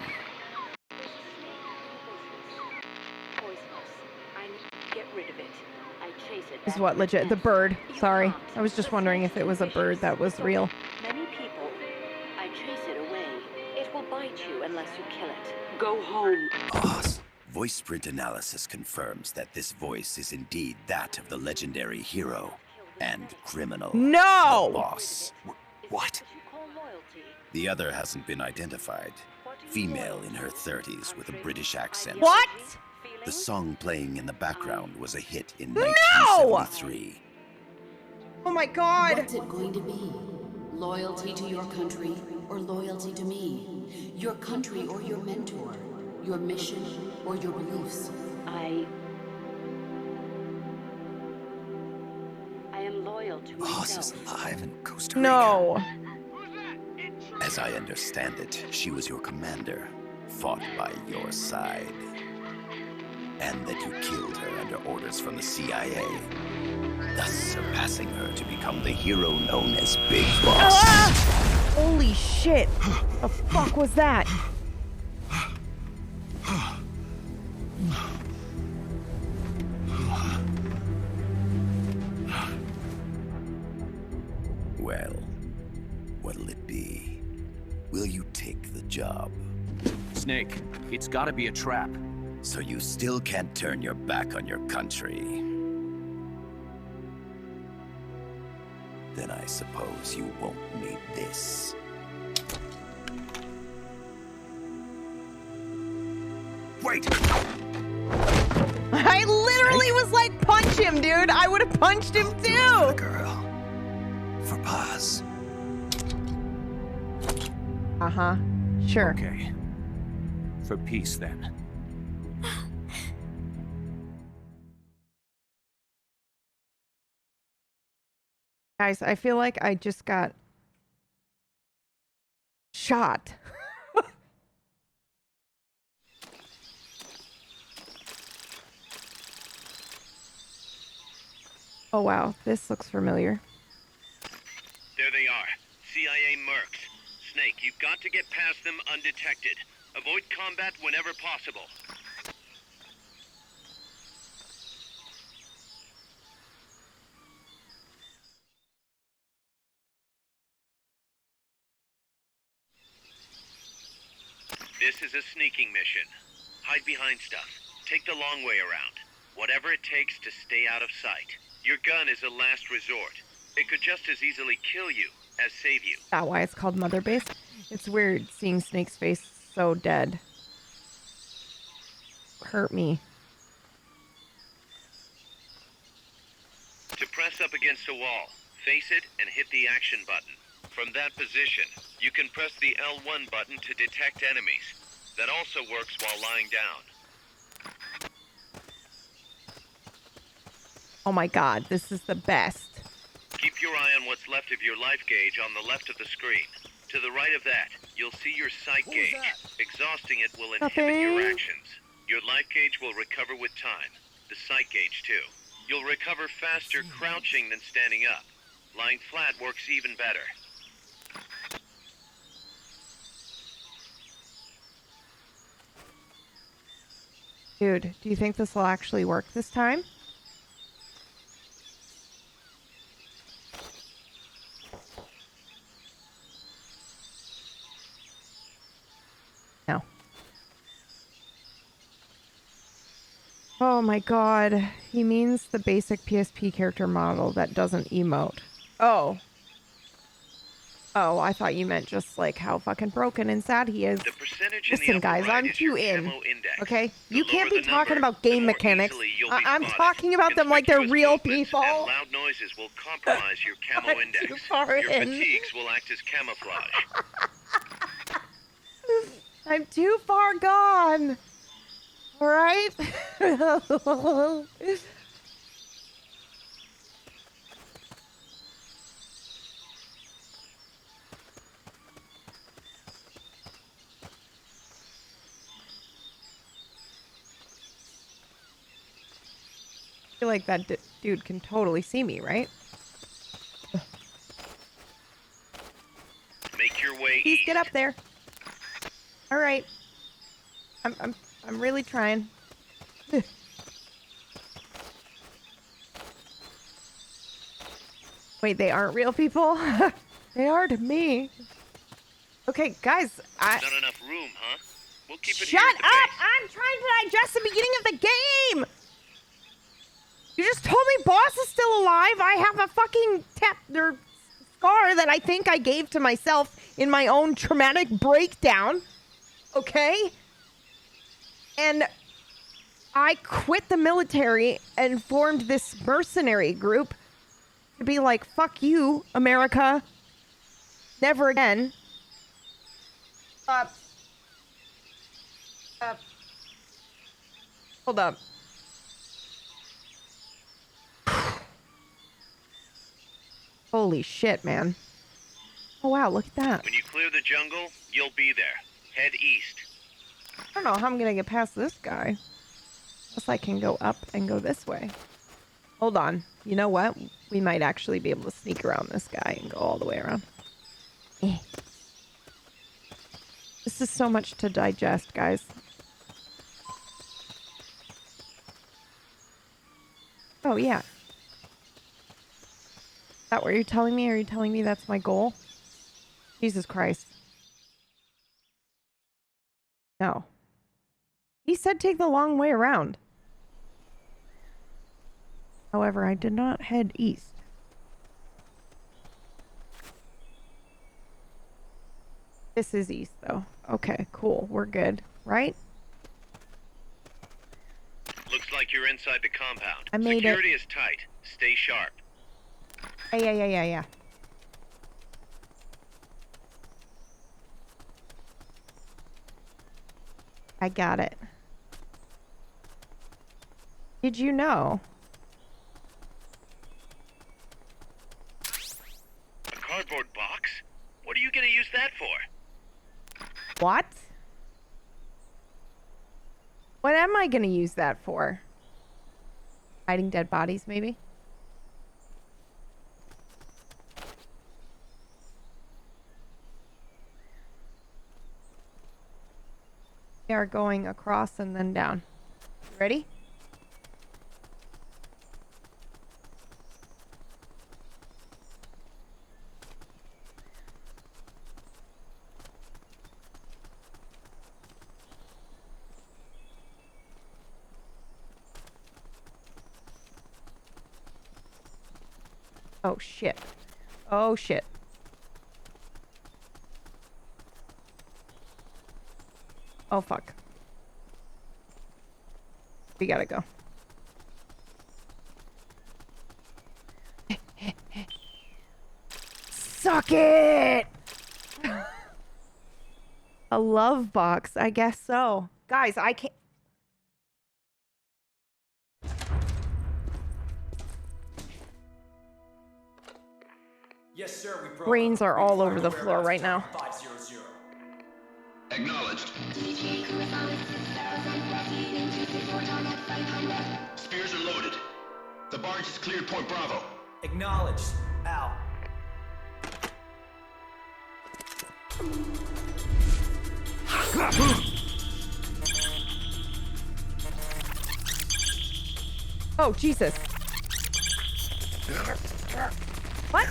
Is what legit? The bird. Sorry. I was just wondering if it was a bird that was real. Many people. I chase it away. It will bite you unless you kill it. Go home. Voice print analysis confirms that this voice is indeed that of the legendary hero and criminal. No! The boss. What? The other hasn't been identified. Female in her 30s with a British accent. What? The song playing in the background was a hit in No! 1973. Oh my god! What's it going to be? Loyalty to your country or loyalty to me? Your country or your mentor? Your mission or your beliefs? I am loyal to Boss is myself. alive in Costa Rica. No. As I understand it, she was your commander, fought by your side. And that you killed her under orders from the CIA, thus surpassing her to become the hero known as Big Boss. Ah! Holy shit! The fuck was that? Well, what'll it be? Will you take the job? Snake, it's gotta be a trap. So you still can't turn your back on your country? Then I suppose you won't need this. Wait! I literally was like, punch him, dude! I would have punched him too! Girl. For Paz. Uh-huh. Sure. Okay. For peace, then. Guys, I feel like I just got shot. Oh wow, this looks familiar. There they are. CIA mercs. Snake, you've got to get past them undetected. Avoid combat whenever possible. This is a sneaking mission. Hide behind stuff. Take the long way around. Whatever it takes to stay out of sight. Your gun is a last resort. It could just as easily kill you as save you. Is that why it's called Mother Base? It's weird seeing Snake's face so dead. Hurt me. To press up against a wall, face it and hit the action button. From that position, you can press the L1 button to detect enemies. That also works while lying down. Oh my god, this is the best. Keep your eye on what's left of your life gauge on the left of the screen. To the right of that, you'll you'll see your sight gauge. Exhausting it will inhibit your actions. Your life gauge will recover with time. The sight gauge, too. You'll recover faster crouching than standing up. Lying flat works even better. Dude, do you think this will actually work this time? No. Oh my god. He means the basic PSP character model that doesn't emote. Oh. Oh, I thought you meant just like how fucking broken and sad he is. Listen, guys, I'm too in. Okay? You can't be talking about game mechanics. I'm talking about them like they're real people. And loud noises will compromise your camo index. Too far your in. fatigues will act as camouflage. I'm too far gone. All right? I feel like that dude can totally see me, right? Make your way Please get up there. All right. I'm really trying. Wait, they aren't real people? They are to me. Okay, guys, Not enough room, huh? We'll keep it Shut here at the up! base. I'm trying to digest the beginning of the game! You just told me boss is still alive. I have a fucking scar that I think I gave to myself in my own traumatic breakdown. Okay? And I quit the military and formed this mercenary group to be like, fuck you, America. Never again. Hold up. Holy shit, man. Oh, wow, look at that. When you clear the jungle, you'll be there. Head east. I don't know how I'm gonna get past this guy. Unless I can go up and go this way. Hold on. You know what? We might actually be able to sneak around this guy and go all the way around. This is so much to digest, guys. Oh, yeah. Is that what you're telling me? Are you telling me that's my goal? Jesus Christ. No. He said take the long way around. However, I did not head east. This is east, though. Okay, cool. We're good, right? Looks like you're inside the compound. I made it. Security is tight. Stay sharp. Yeah. I got it. Did you know? A cardboard box? What are you gonna use that for? What? What am I gonna use that for? Hiding dead bodies, maybe? We are going across and then down. Ready? Oh shit. Oh shit. Oh fuck. We gotta go. Suck it! A love box, I guess so. Guys, I can't. Yes, sir. We Brains are all over the floor right now. 500. Acknowledged. Spears are loaded. The barge has cleared Point Bravo. Acknowledged. Out. Oh, Jesus. What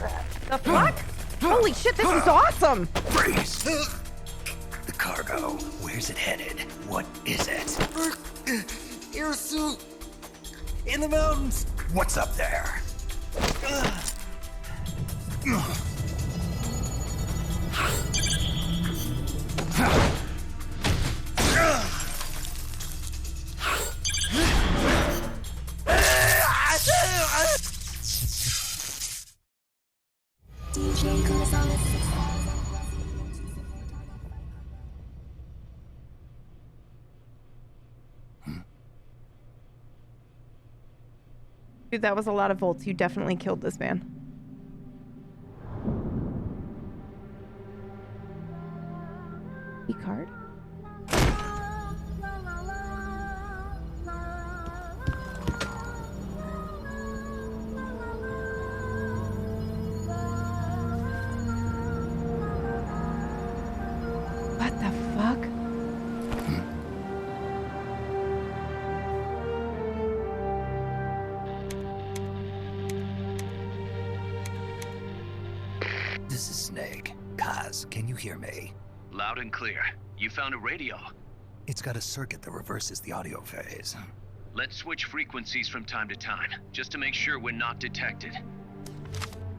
the fuck? Holy shit, this is awesome! Freeze! The cargo, where's it headed? What is it? Air suit! In the mountains! What's up there? Dude, that was a lot of volts. You definitely killed this man. E-card? What the fuck? This is Snake. Kaz, can you hear me? Loud and clear. You found a radio. It's got a circuit that reverses the audio phase. Let's switch frequencies from time to time, just to make sure we're not detected.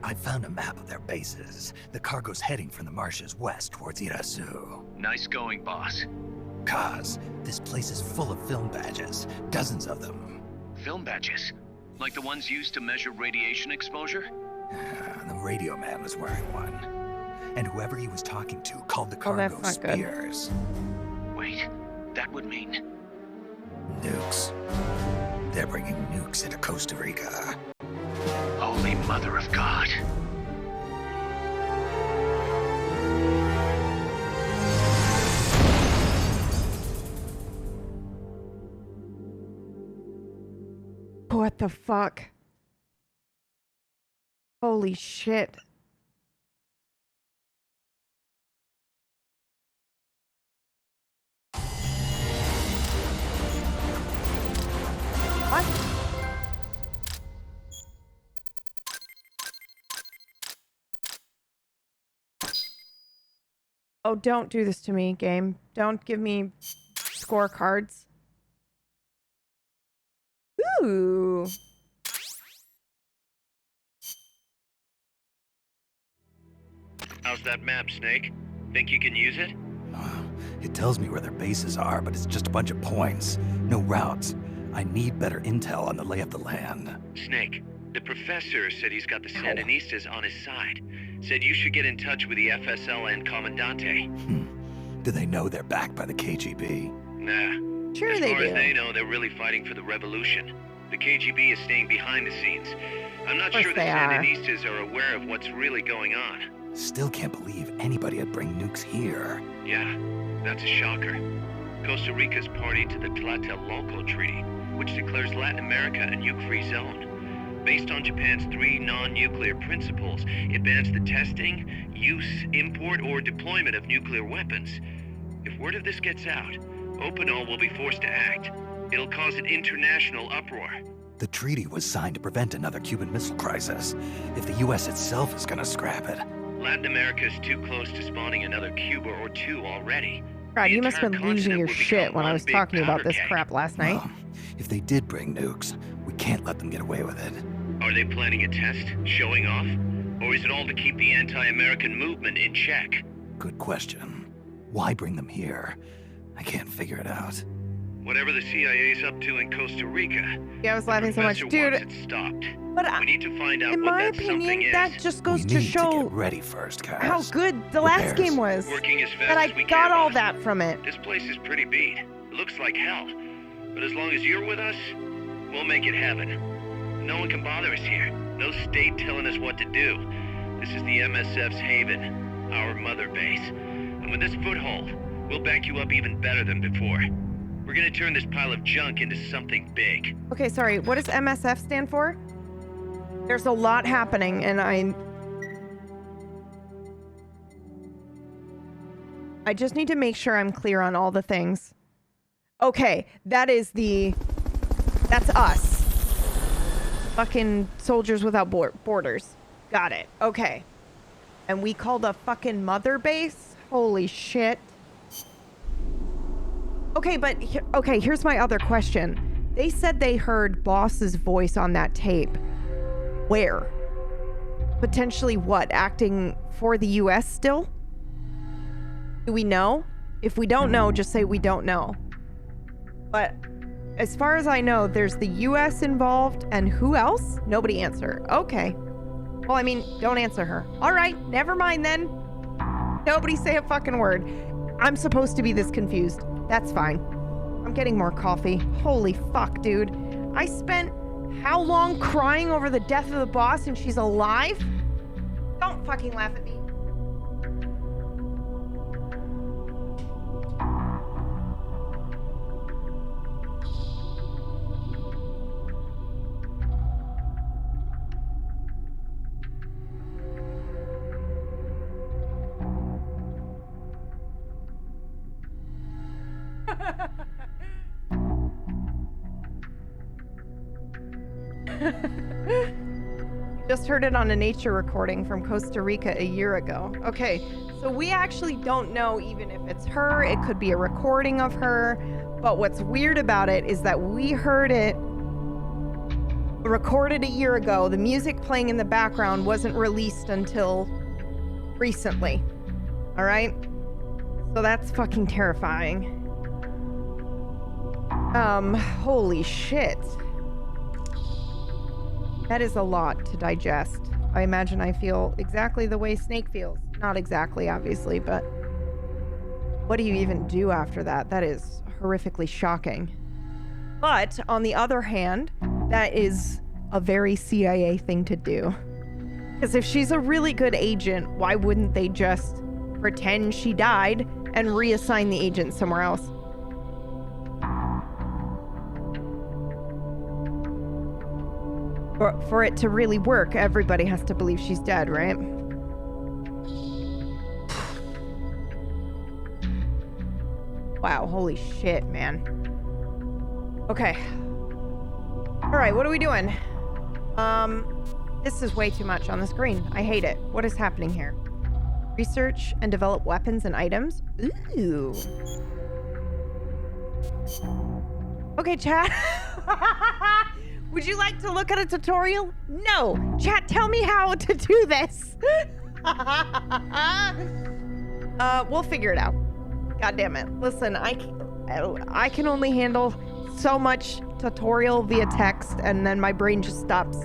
I found a map of their bases. The cargo's heading from the marshes west towards Irasu. Nice going, boss. Kaz, this place is full of film badges. Dozens of them. Film badges? Like the ones used to measure radiation exposure? The radio man was wearing one. And whoever he was talking to called the cargo that's not good. spears. Wait, that would mean... Nukes. They're bringing nukes into Costa Rica. Holy Mother of God. What the fuck? Holy shit. What? Oh, don't do this to me, game. Don't give me scorecards. Ooh. How's that map, Snake? Think you can use it? It tells me where their bases are, but it's just a bunch of points. No routes. I need better intel on the lay of the land. Snake, the professor said he's got the Sandinistas on his side. Said you should get in touch with the FSL and Commandante. Do they know they're backed by the KGB? Nah. Sure as they far do. as they know, they're really fighting for the revolution. The KGB is staying behind the scenes. I'm not sure the they are. Sandinistas are aware of what's really going on. Still can't believe anybody would bring nukes here. Yeah, that's a shocker. Costa Rica's party to the Tlatelolco Treaty, which declares Latin America a nuke-free zone. Based on Japan's 3 non-nuclear principles, it bans the testing, use, import, or deployment of nuclear weapons. If word of this gets out, Opinol will be forced to act. It'll cause an international uproar. The treaty was signed to prevent another Cuban Missile Crisis. If the U.S. itself is gonna scrap it. Latin America is too close to spawning another Cuba or two already. God, The you must have entire been losing continent your will shit become when I one was big talking about powder this keg. crap last night. If they did bring nukes, we can't let them get away with it. Are they planning a test, showing off? Or is it all to keep the anti-American movement in check? Good question. Why bring them here? I can't figure it out. Whatever the CIA's up to in Costa Rica, Yeah, I was laughing so much. Professor Dude, wants it stopped. but We need to find out in what my that something opinion, is. that just goes We to need show get ready first, Kaz. how good the last Repairs. game was. Working as fast That I as we got can, all boss. that from it. This place is pretty beat. It looks like hell. But as long as you're with us, we'll make it heaven. No one can bother us here. No state telling us what to do. This is the MSF's haven, our mother base. And with this foothold, We'll back you up even better than before. We're gonna turn this pile of junk into something big. Okay, sorry. What does MSF stand for? There's a lot happening, and I just need to make sure I'm clear on all the things. Okay, that's us. Fucking Soldiers Without Borders. Got it. Okay. And we called a fucking mother base? Holy shit. Okay, but here's my other question. They said they heard Boss's voice on that tape. Where? Potentially what? Acting for the US still? Do we know? If we don't know, just say we don't know. But as far as I know, there's the US involved, and who else? Nobody answer. Okay. Well, I mean, don't answer her. All right, never mind then. Nobody say a fucking word. I'm supposed to be this confused. That's fine. I'm getting more coffee. Holy fuck, dude. I spent how long crying over the death of the boss and she's alive? Don't fucking laugh at me. Just heard it on a nature recording from Costa Rica a year ago. Okay, so we actually don't know even if it's her. It could be a recording of her. But what's weird about it is that we heard it recorded a year ago. The music playing in the background wasn't released until recently. All right? So that's fucking terrifying. Holy shit. That is a lot to digest. I imagine I feel exactly the way Snake feels. Not exactly, obviously, but what do you even do after that? That is horrifically shocking. But on the other hand, that is a very CIA thing to do. Because if she's a really good agent, why wouldn't they just pretend she died and reassign the agent somewhere else? For it to really work, everybody has to believe she's dead, right? Wow, holy shit, man. Okay. Alright, what are we doing? This is way too much on the screen. I hate it. What is happening here? Research and develop weapons and items? Ooh. Okay, chat. Would you like to look at a tutorial? No. Chat, tell me how to do this. We'll figure it out. God damn it. Listen, I can only handle so much tutorial via text, and then my brain just stops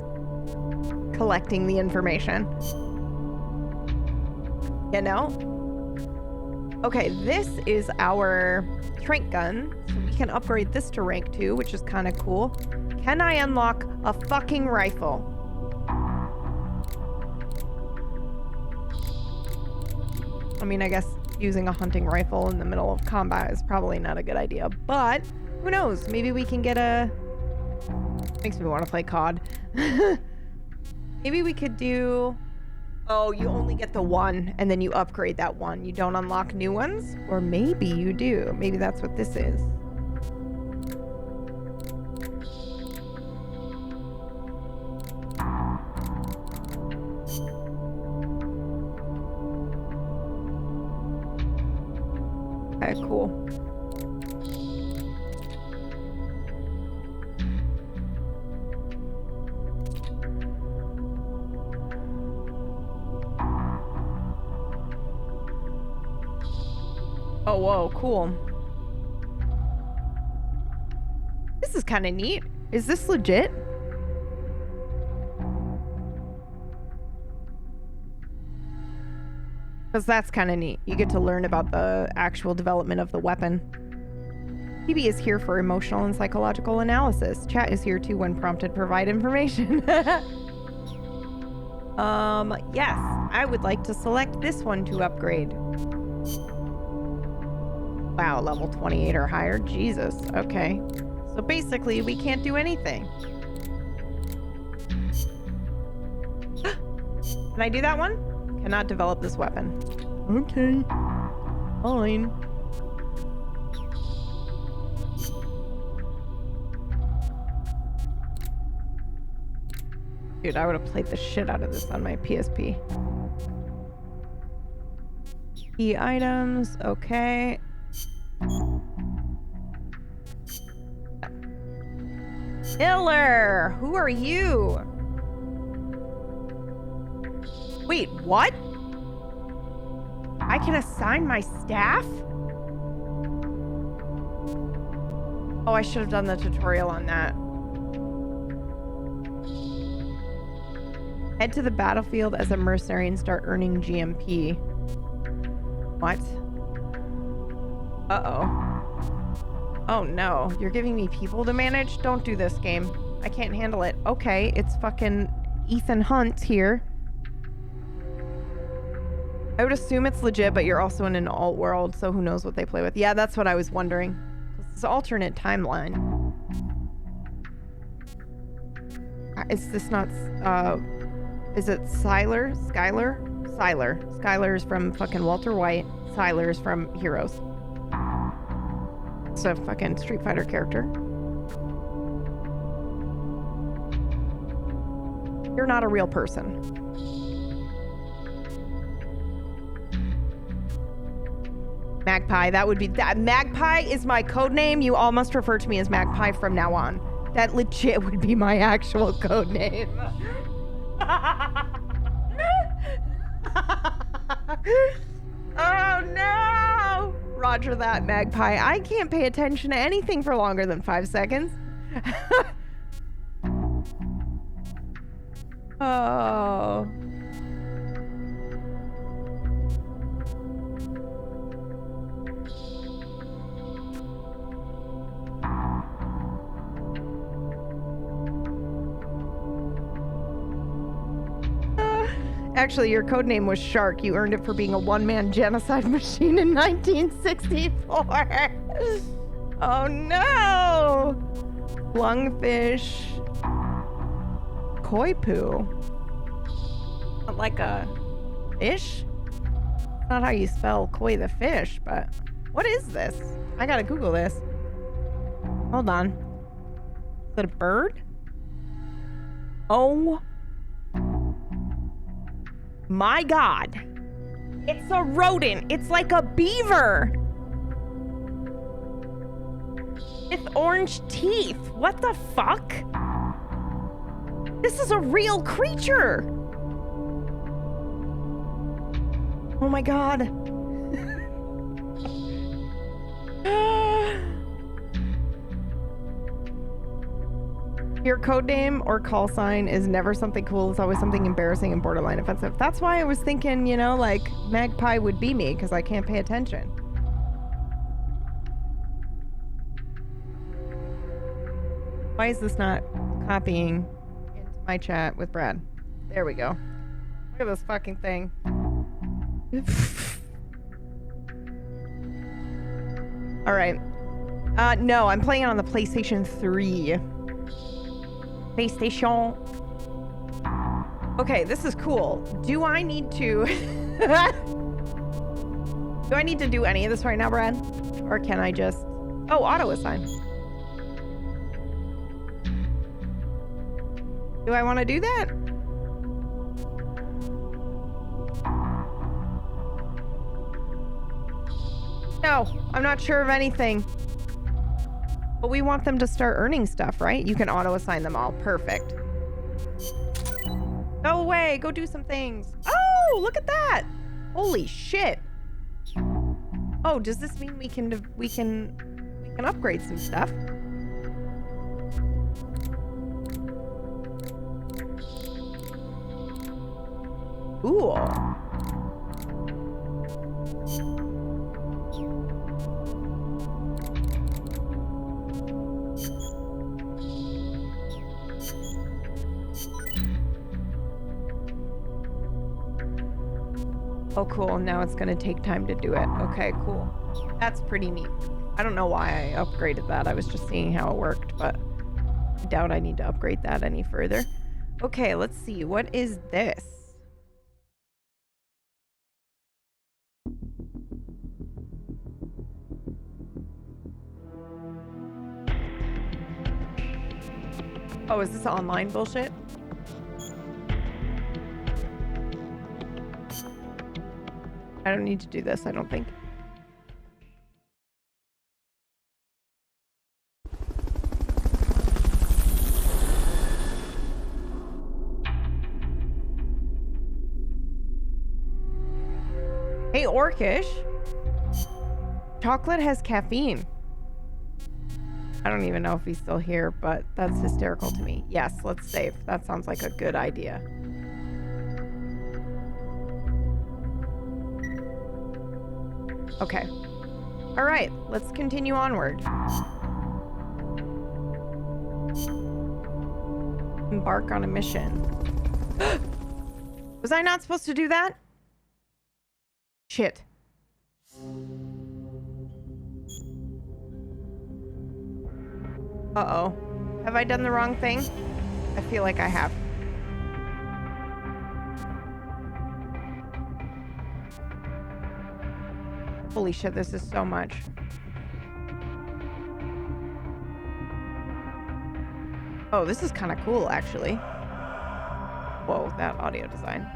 collecting the information. You know? Okay, this is our trank gun. So we can upgrade this to rank 2, which is kind of cool. Can I unlock a fucking rifle? I mean, I guess using a hunting rifle in the middle of combat is probably not a good idea, but who knows? Maybe we can get a... Makes me want to play COD. Maybe we could do... Oh, you only get the one, and then you upgrade that one. You don't unlock new ones? Or maybe you do. Maybe that's what this is. Okay, cool. Oh, whoa, cool. This is kind of neat. Is this legit? Because that's kind of neat. You get to learn about the actual development of the weapon. PB is here for emotional and psychological analysis. Chat is here too when prompted. Provide information. Yes. I would like to select this one to upgrade. Wow, level 28 or higher. Jesus. Okay. So basically, we can't do anything. Can I do that one? Cannot develop this weapon. Okay. Fine. Dude, I would have played the shit out of this on my PSP. Key items. Okay. Miller! Who are you? Wait, what? I can assign my staff? Oh, I should have done the tutorial on that. Head to the battlefield as a mercenary and start earning GMP. What? Uh-oh. Oh no, you're giving me people to manage? Don't do this game. I can't handle it. Okay, it's fucking Ethan Hunt here. I would assume it's legit, but you're also in an alt world, so who knows what they play with. Yeah, that's what I was wondering. This is alternate timeline. Is this not, is it Sylar? Skylar? Sylar. Skylar is from fucking Walter White. Sylar is from Heroes. It's a fucking Street Fighter character. You're not a real person. Magpie, that would be that. Magpie is my code name. You all must refer to me as Magpie from now on. That legit would be my actual code name. Oh no! Roger that, Magpie. I can't pay attention to anything for longer than 5 seconds. Oh. Actually, your codename was Shark. You earned it for being a one-man genocide machine in 1964. Oh no! Lungfish. Koi poo. Not like a fish? Not how you spell koi the fish, but what is this? I gotta Google this. Hold on. Is it a bird? Oh my god. It's a rodent. It's like a beaver. With orange teeth. What the fuck? This is a real creature. Oh my god. Your codename or call sign is never something cool. It's always something embarrassing and borderline offensive. That's why I was thinking, you know, like Magpie would be me because I can't pay attention. Why is this not copying into my chat with Brad? There we go. Look at this fucking thing. All right. No, I'm playing it on the PlayStation 3. PlayStation. Okay, this is cool. Do I need to... Do I need to do any of this right now, Brad? Or can I just... Oh, auto assign. Do I want to do that? No, I'm not sure of anything. But we want them to start earning stuff, right? You can auto-assign them all. Perfect. Go away. Go do some things. Oh, look at that. Holy shit. Oh, does this mean we can upgrade some stuff? Cool. Oh, cool. Now it's going to take time to do it. Okay, cool. That's pretty neat. I don't know why I upgraded that. I was just seeing how it worked, but I doubt I need to upgrade that any further. Okay, let's see. What is this? Oh, is this online bullshit? I don't need to do this, I don't think. Hey, Orcish. Chocolate has caffeine. I don't even know if he's still here, but that's hysterical to me. Yes, let's save. That sounds like a good idea. Okay. All right, let's continue onward. Embark on a mission. Was I not supposed to do that? Shit. Uh-oh. Have I done the wrong thing? I feel like I have. Holy shit, this is so much. Oh, this is kind of cool, actually. Whoa, that audio design.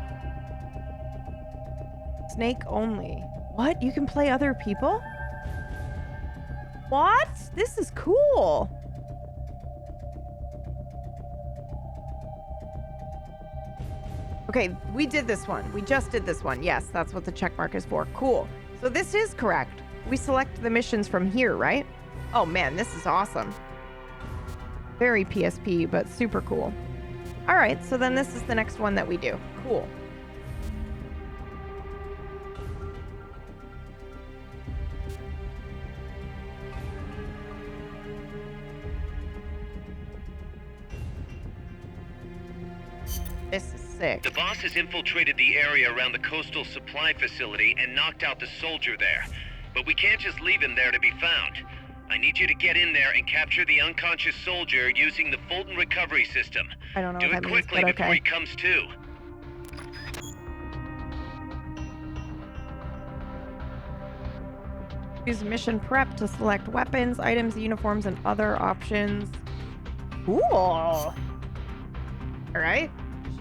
Snake only. What? You can play other people? What? This is cool. Okay, we did this one. We just did this one. Yes, that's what the check mark is for. Cool. So this is correct. We select the missions from here, right? Oh man, this is awesome. Very PSP, but super cool. All right, so then this is the next one that we do. Cool. This is sick. The boss has infiltrated the area around the coastal supply facility and knocked out the soldier there. But we can't just leave him there to be found. I need you to get in there and capture the unconscious soldier using the Fulton recovery system. I don't know Do what it that means, quickly but before okay. he comes to. Use mission prep to select weapons, items, uniforms, and other options. Cool. All right.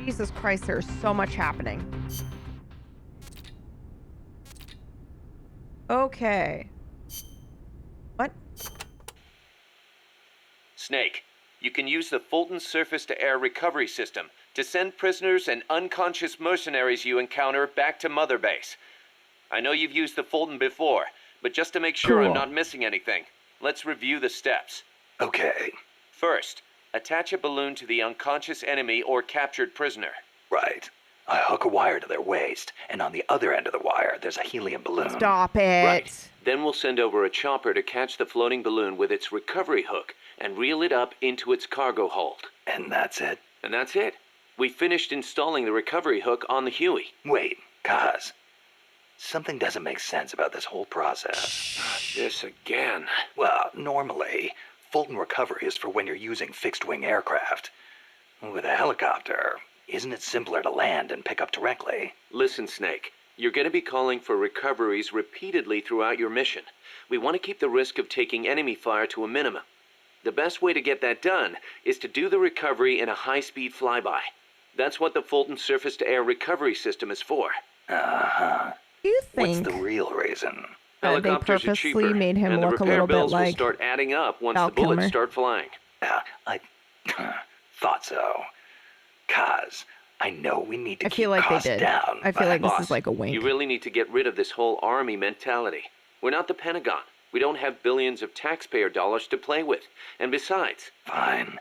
Jesus Christ, there's so much happening. Okay. What? Snake, you can use the Fulton surface-to-air recovery system to send prisoners and unconscious mercenaries you encounter back to Mother Base. I know you've used the Fulton before, but just to make sure I'm Cool. not missing anything, let's review the steps. Okay. First, attach a balloon to the unconscious enemy or captured prisoner. Right. I hook a wire to their waist, and on the other end of the wire, there's a helium balloon. Stop it. Right. Then we'll send over a chopper to catch the floating balloon with its recovery hook and reel it up into its cargo hold. And that's it? And that's it. We finished installing the recovery hook on the Huey. Wait, Kaz. Something doesn't make sense about this whole process. This again. Well, normally, Fulton recovery is for when you're using fixed-wing aircraft. With a helicopter, isn't it simpler to land and pick up directly? Listen, Snake. You're going to be calling for recoveries repeatedly throughout your mission. We want to keep the risk of taking enemy fire to a minimum. The best way to get that done is to do the recovery in a high-speed flyby. That's what the Fulton surface-to-air recovery system is for. Uh-huh. You What's think the real reason? they Helicopters are purposely cheaper, made him and the look a repair little bit bills will like start adding up once Val the bullets Kilmer? start flying. I thought so. Kaz, I know we need to I keep feel like they costs did. down. I feel like this Boss, is like a wink. You really need to get rid of this whole army mentality. We're not the Pentagon. We don't have billions of taxpayer dollars to play with. And besides... Fine.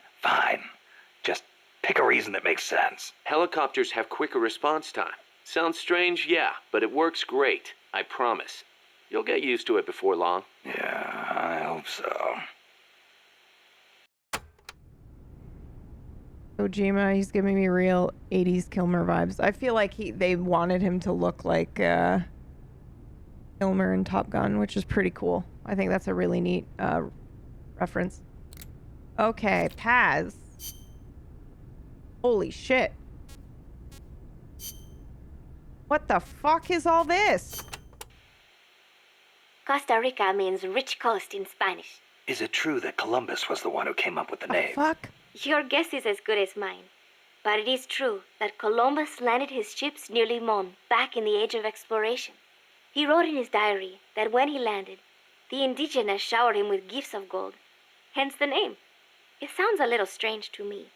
Just pick a reason that makes sense. Helicopters have quicker response time. Sounds strange, yeah, but it works great. I promise. You'll get used to it before long. Yeah, I hope so. Kojima, he's giving me real 80s Kilmer vibes. I feel like they wanted him to look like Kilmer in Top Gun, which is pretty cool. I think that's a really neat reference. Okay, Paz. Holy shit. What the fuck is all this? Costa Rica means rich coast in Spanish. Is it true that Columbus was the one who came up with the name? Fuck. Your guess is as good as mine. But it is true that Columbus landed his ships near Limon back in the age of exploration. He wrote in his diary that when he landed, the indigenous showered him with gifts of gold. Hence the name. It sounds a little strange to me.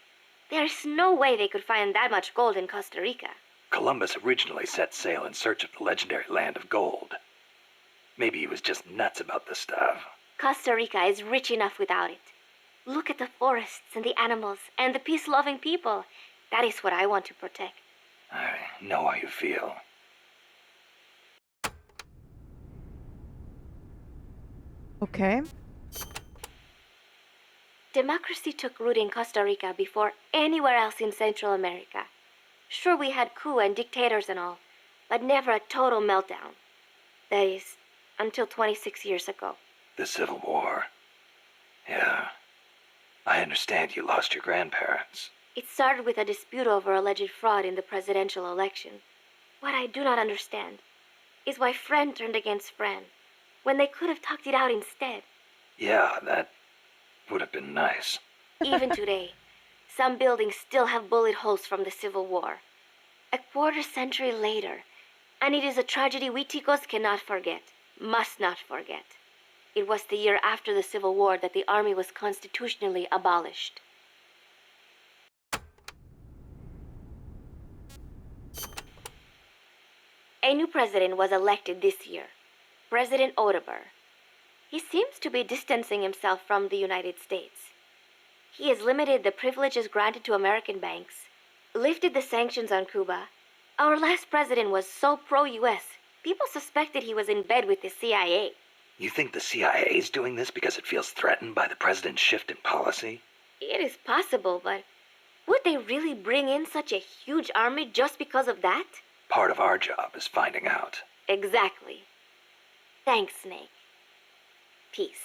There is no way they could find that much gold in Costa Rica. Columbus originally set sail in search of the legendary land of gold. Maybe he was just nuts about the stuff. Costa Rica is rich enough without it. Look at the forests and the animals and the peace-loving people. That is what I want to protect. I know how you feel. Okay. Democracy took root in Costa Rica before anywhere else in Central America. Sure, we had coup and dictators and all, but never a total meltdown. That is, until 26 years ago. The Civil War. Yeah. I understand you lost your grandparents. It started with a dispute over alleged fraud in the presidential election. What I do not understand is why friend turned against friend, when they could have talked it out instead. Yeah, that would have been nice. Even today, some buildings still have bullet holes from the Civil War. A quarter century later, and it is a tragedy we Ticos cannot forget, must not forget. It was the year after the Civil War that the army was constitutionally abolished. A new president was elected this year, President Oteber. He seems to be distancing himself from the United States. He has limited the privileges granted to American banks, lifted the sanctions on Cuba. Our last president was so pro-US, people suspected he was in bed with the CIA. You think the CIA is doing this because it feels threatened by the president's shift in policy? It is possible, but would they really bring in such a huge army just because of that? Part of our job is finding out. Exactly. Thanks, Snake. Peace.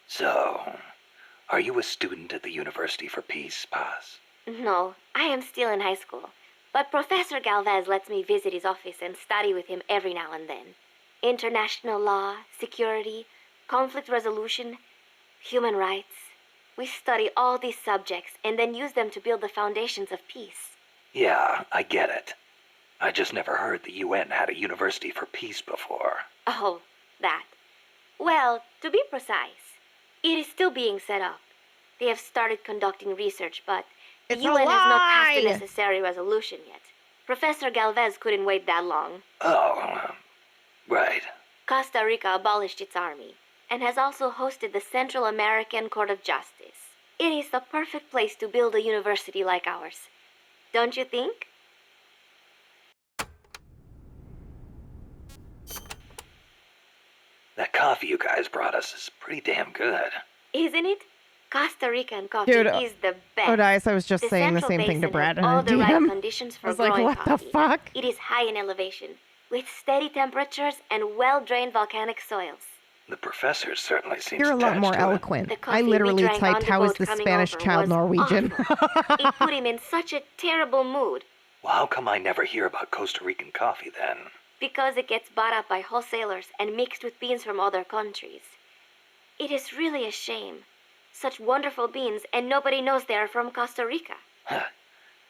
So, are you a student at the University for Peace, Paz? No, I am still in high school. But Professor Galvez lets me visit his office and study with him every now and then. International law, security, conflict resolution, human rights. We study all these subjects and then use them to build the foundations of peace. Yeah, I get it. I just never heard the UN had a University for Peace before. Oh, that. Well, to be precise, it is still being set up. They have started conducting research, but the UN has not passed the necessary resolution yet. Professor Galvez couldn't wait that long. Oh, right. Costa Rica abolished its army and has also hosted the Central American Court of Justice. It is the perfect place to build a university like ours. Don't you think? That coffee you guys brought us is pretty damn good. Isn't it? Costa Rican coffee Dude, is the best. Odias, I was just saying the same thing to Brad in all a the right DM. conditions I for was like, growing what coffee. the fuck? It is high in elevation, with steady temperatures and well-drained volcanic soils. The professor certainly seems You're a lot attached more to it. eloquent. The coffee I we literally drank on typed, the how is boat the coming Spanish over child was Norwegian? It put him in such a terrible mood. Well, how come I never hear about Costa Rican coffee then? Because it gets bought up by wholesalers and mixed with beans from other countries. It is really a shame. Such wonderful beans, and nobody knows they are from Costa Rica. Huh.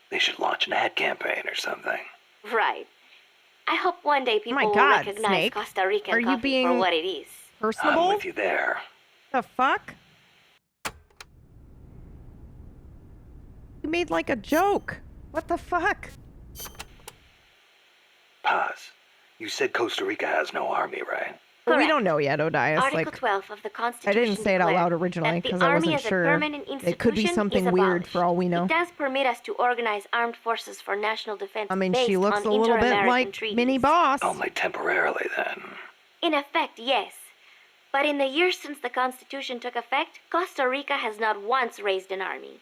They should launch an ad campaign or something. Right. I hope one day people my will God, recognize Snake. Costa Rican Are you coffee being for what it is. personable? I'm with you there. The fuck? You made like a joke. What the fuck? Paz, you said Costa Rica has no army, right? Well, we don't know yet, Odias. Article Like, 12 of the I Constitution didn't say it out loud originally because because I wasn't sure. It could be something weird for all we know. It does permit us to organize armed forces for national defense. I mean, based she looks on a little bit inter-American like treaties. Mini Boss. Only temporarily, then. In effect, yes. But in the years since the Constitution took effect, Costa Rica has not once raised an army.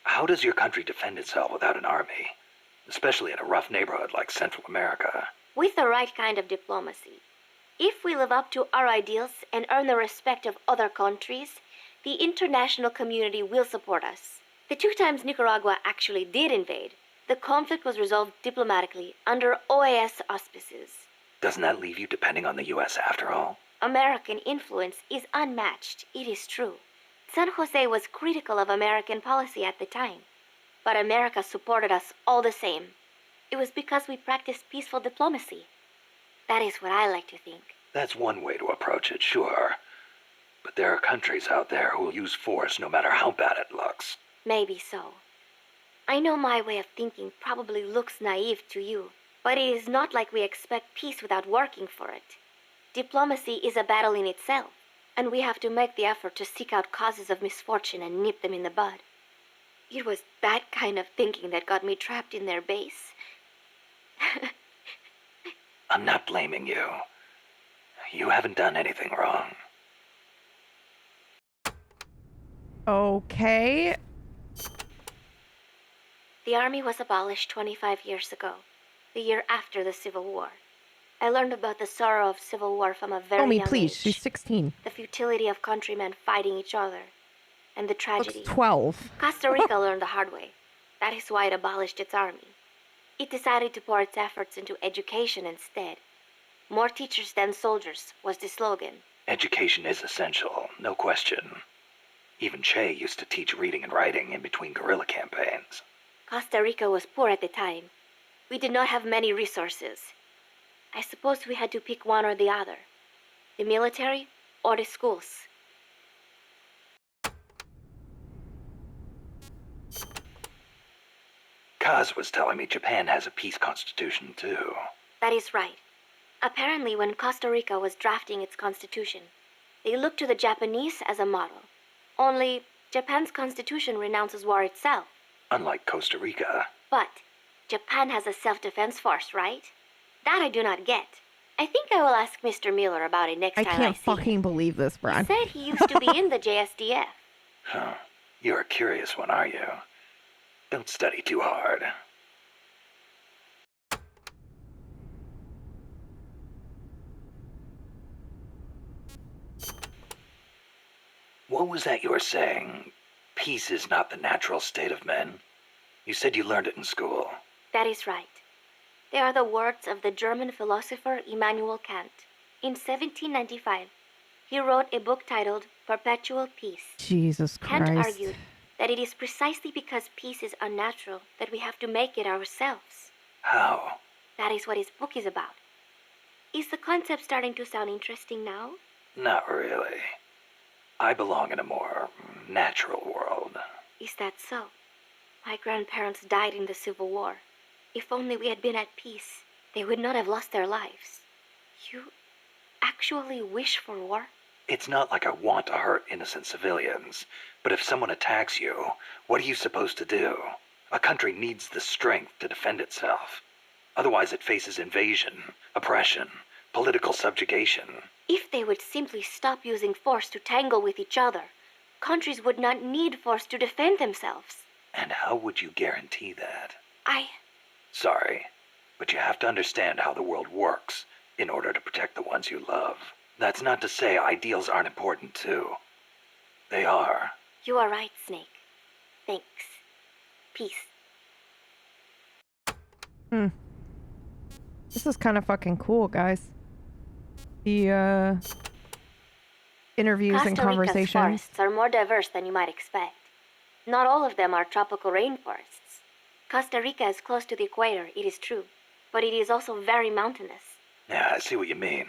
How does your country defend itself without an army? Especially in a rough neighborhood like Central America. With the right kind of diplomacy. If we live up to our ideals and earn the respect of other countries, the international community will support us. The 2 times Nicaragua actually did invade, the conflict was resolved diplomatically under OAS auspices. Doesn't that leave you depending on the U.S. after all? American influence is unmatched, it is true. San Jose was critical of American policy at the time, but America supported us all the same. It was because we practiced peaceful diplomacy. That is what I like to think. That's one way to approach it, sure. But there are countries out there who will use force no matter how bad it looks. Maybe so. I know my way of thinking probably looks naive to you, but it is not like we expect peace without working for it. Diplomacy is a battle in itself, and we have to make the effort to seek out causes of misfortune and nip them in the bud. It was that kind of thinking that got me trapped in their base. I'm not blaming you. You haven't done anything wrong. Okay. The army was abolished 25 years ago, the year after the Civil War. I learned about the sorrow of civil war from a very Tell me, young please. age. She's 16. The futility of countrymen fighting each other, and the tragedy. Looks 12. Costa Rica learned the hard way. That is why it abolished its army. It decided to pour its efforts into education instead. More teachers than soldiers was the slogan. Education is essential, no question. Even Che used to teach reading and writing in between guerrilla campaigns. Costa Rica was poor at the time. We did not have many resources. I suppose we had to pick one or the other. The military or the schools. Kaz was telling me Japan has a peace constitution too. That is right. Apparently, when Costa Rica was drafting its constitution, they looked to the Japanese as a model. Only, Japan's constitution renounces war itself. Unlike Costa Rica. But, Japan has a self-defense force, right? That I do not get. I think I will ask Mr. Miller about it next I time can't see fucking him. believe this, He Brad. said he used to be in the JSDF. Huh. You're a curious one, are you? Don't study too hard. What was that you were saying? Peace is not the natural state of men? You said you learned it in school. That is right. They are the words of the German philosopher Immanuel Kant. In 1795, he wrote a book titled Perpetual Peace. Jesus Christ. Kant argued that it is precisely because peace is unnatural that we have to make it ourselves. How? That is what his book is about. Is the concept starting to sound interesting now? Not really. I belong in a more natural world. Is that so? My grandparents died in the Civil War. If only we had been at peace, they would not have lost their lives. You actually wish for war? It's not like I want to hurt innocent civilians, but if someone attacks you, what are you supposed to do? A country needs the strength to defend itself. Otherwise it faces invasion, oppression, political subjugation. If they would simply stop using force to tangle with each other, countries would not need force to defend themselves. And how would you guarantee that? I... Sorry, but you have to understand how the world works in order to protect the ones you love. That's not to say ideals aren't important too. They are. You are right, Snake. Thanks. Peace. This is kind of fucking cool, guys. The interviews and Costa Rica's conversations. forests are more diverse than you might expect. Not all of them are tropical rainforests. Costa Rica is close to the equator, it is true, but it is also very mountainous. Yeah, I see what you mean.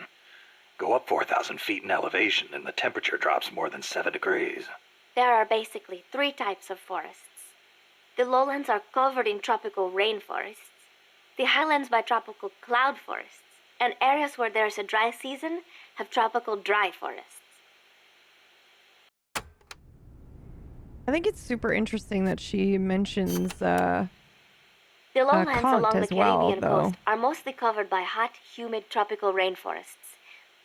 Go up 4,000 feet in elevation and the temperature drops more than 7 degrees. There are basically 3 types of forests. The lowlands are covered in tropical rainforests, the highlands by tropical cloud forests, and areas where there is a dry season have tropical dry forests. I think it's super interesting that she mentions The lowlands Kant along the as well, Caribbean though. coast are mostly covered by hot, humid tropical rainforests.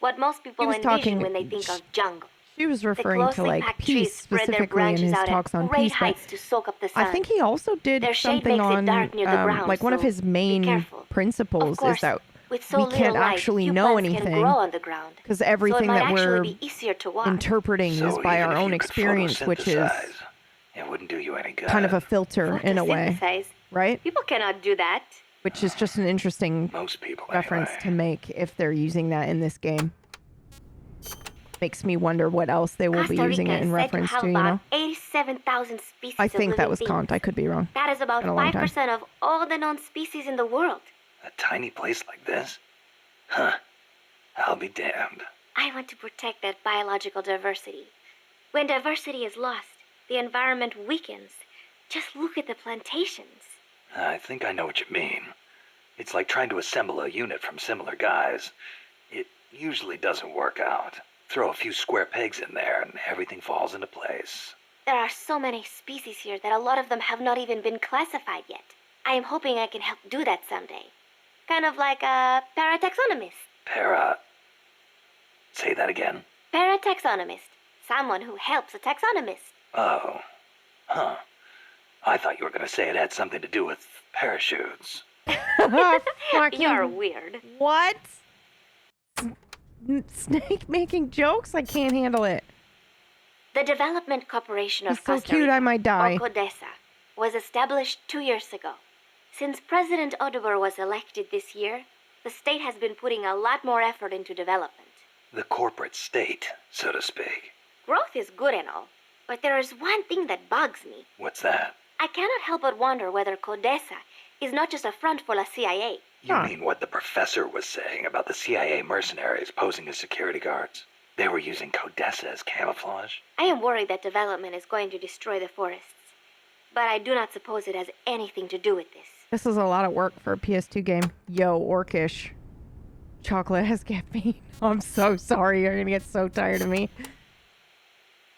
What most people was envision talking- when they think of jungle. She was The referring to closely like packed peace trees spread their specifically in branches his out talks at on great peace, but heights to soak up the sun. I think he also did Their shade something makes it on dark near the ground, like one of so his be main careful. principles Of course, is that with so we little can't light, actually few know plants can grow anything on the ground, because so it everything might that actually we're be easier to watch. interpreting is So by even our if own you could experience, which is photosynthesize, it wouldn't do you any good. kind of a filter in a way, Photosynthesize? right? People cannot do that. Which is just an interesting Most people, reference anyway. to make if they're using that in this game. Makes me wonder what else they will be Costa using Rica it in is said reference to have to, you about know? 87,000 species I of think that living was beings. Kant. I could be wrong. That is about Been a long time. 5% of all the known species in the world. A tiny place like this? Huh. I'll be damned. I want to protect that biological diversity. When diversity is lost, the environment weakens. Just look at the plantations. I think I know what you mean. It's like trying to assemble a unit from similar guys. It usually doesn't work out. Throw a few square pegs in there and everything falls into place. There are so many species here that a lot of them have not even been classified yet. I am hoping I can help do that someday. Kind of like a parataxonomist. Say that again? Parataxonomist. Someone who helps a taxonomist. Oh. Huh. I thought you were going to say it had something to do with parachutes. You're weird. What? Snake making jokes? I can't handle it. The Development Corporation of He's so Costa cute, Rica, I might die. or CODESA, was established 2 years ago. Since President Odober was elected this year, the state has been putting a lot more effort into development. The corporate state, so to speak. Growth is good and all, but there is one thing that bugs me. What's that? I cannot help but wonder whether CODESA is not just a front for the CIA. You mean what the professor was saying about the CIA mercenaries posing as security guards? They were using CODESA as camouflage? I am worried that development is going to destroy the forests, but I do not suppose it has anything to do with this. This is a lot of work for a PS2 game. Yo, Orcish. Chocolate has caffeine. I'm so sorry. You're going to get so tired of me.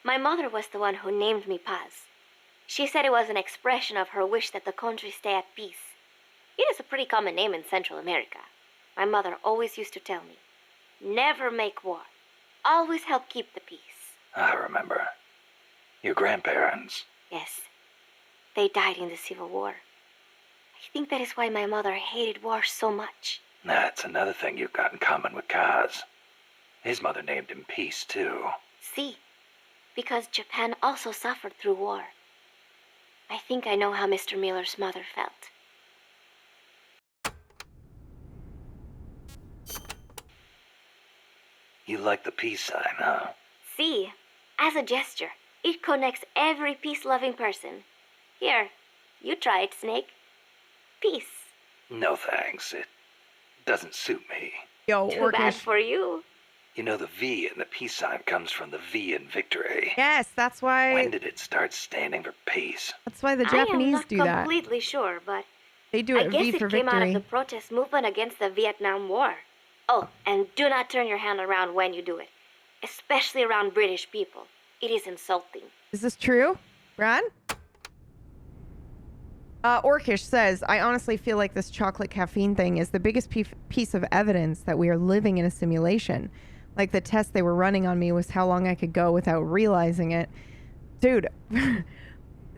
My mother was the one who named me Paz. She said it was an expression of her wish that the country stay at peace. It is a pretty common name in Central America. My mother always used to tell me, never make war. Always help keep the peace. I remember. Your grandparents. Yes, they died in the Civil War. I think that is why my mother hated war so much. That's another thing you've got in common with Kaz. His mother named him Peace, too. See, because Japan also suffered through war. I think I know how Mr. Miller's mother felt. You like the peace sign, huh? See, as a gesture, it connects every peace-loving person. Here, you try it, Snake. Peace. No thanks. It doesn't suit me. Yo, Too bad for you. You know, the V in the peace sign comes from the V in victory. Yes, that's why. When did it start standing for peace? That's why the Japanese do I am that. not completely sure, but They do I it guess V it for came out of victory. the protest movement against the Vietnam War. Oh, and do not turn your hand around when you do it, especially around British people. It is insulting. Is this true, Brad? Orcish says, I honestly feel like this chocolate caffeine thing is the biggest piece of evidence that we are living in a simulation. Like the test they were running on me was how long I could go without realizing it. Dude,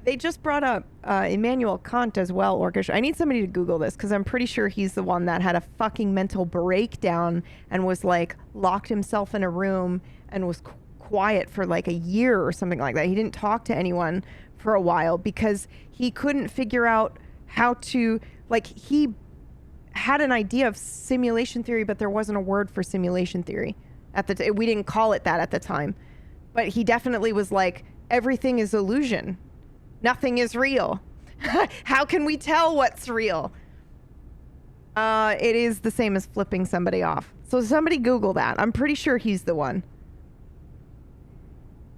they just brought up Immanuel Kant as well, Orcish. I need somebody to Google this because I'm pretty sure he's the one that had a fucking mental breakdown and was like locked himself in a room and was quiet for like a year or something like that. He didn't talk to anyone for a while because he couldn't figure out how to, like, he had an idea of simulation theory, but there wasn't a word for simulation theory at the time. We didn't call it that at the time, but he definitely was like, everything is illusion. Nothing is real. How can we tell what's real? It is the same as flipping somebody off. So somebody Google that. I'm pretty sure he's the one.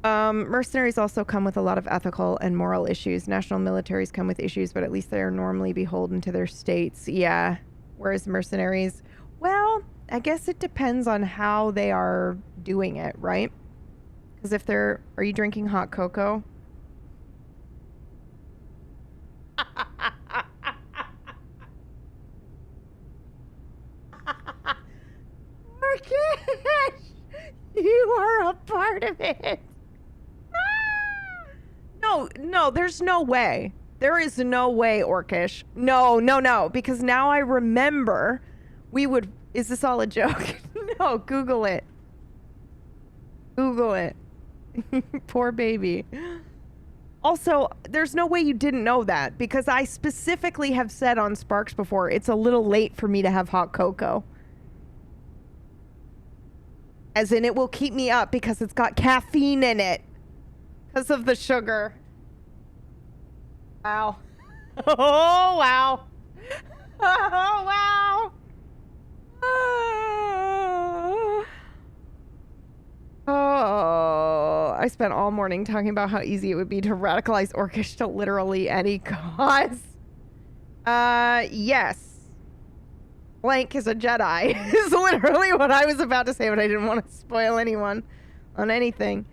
Mercenaries also come with a lot of ethical and moral issues. National militaries come with issues, but at least they are normally beholden to their states. Yeah. Whereas mercenaries, well, I guess it depends on how they are doing it, right? Because if they're, are you drinking hot cocoa? Marcus! You are a part of it. No, there's no way. There is no way, Orcish. No, because now I remember is this all a joke? No, Google it. Google it. Poor baby. Also, there's no way you didn't know that, because I specifically have said on Sparks before, it's a little late for me to have hot cocoa. As in, it will keep me up because it's got caffeine in it. Because of the sugar. Wow. Oh, wow. Oh, wow. Oh, I spent all morning talking about how easy it would be to radicalize Orcish to literally any cause. Yes. Blank is a Jedi is literally what I was about to say, but I didn't want to spoil anyone on anything.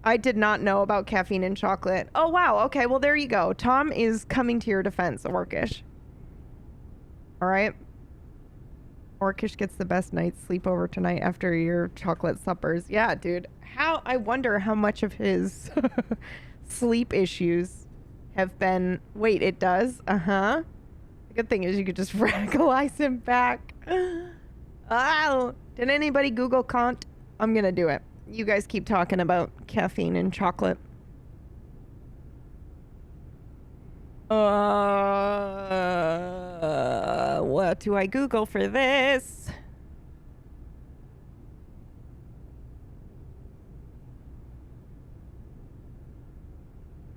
I did not know about caffeine in chocolate. Oh, wow. Okay, well, there you go. Tom is coming to your defense, Orcish. All right. Orcish gets the best night's sleepover tonight after your chocolate suppers. Yeah, dude. I wonder how much of his sleep issues have been... Wait, it does? Uh-huh. The good thing is you could just radicalize him back. Oh, did anybody Google Kant? I'm gonna do it. You guys keep talking about caffeine and chocolate. What do I Google for this?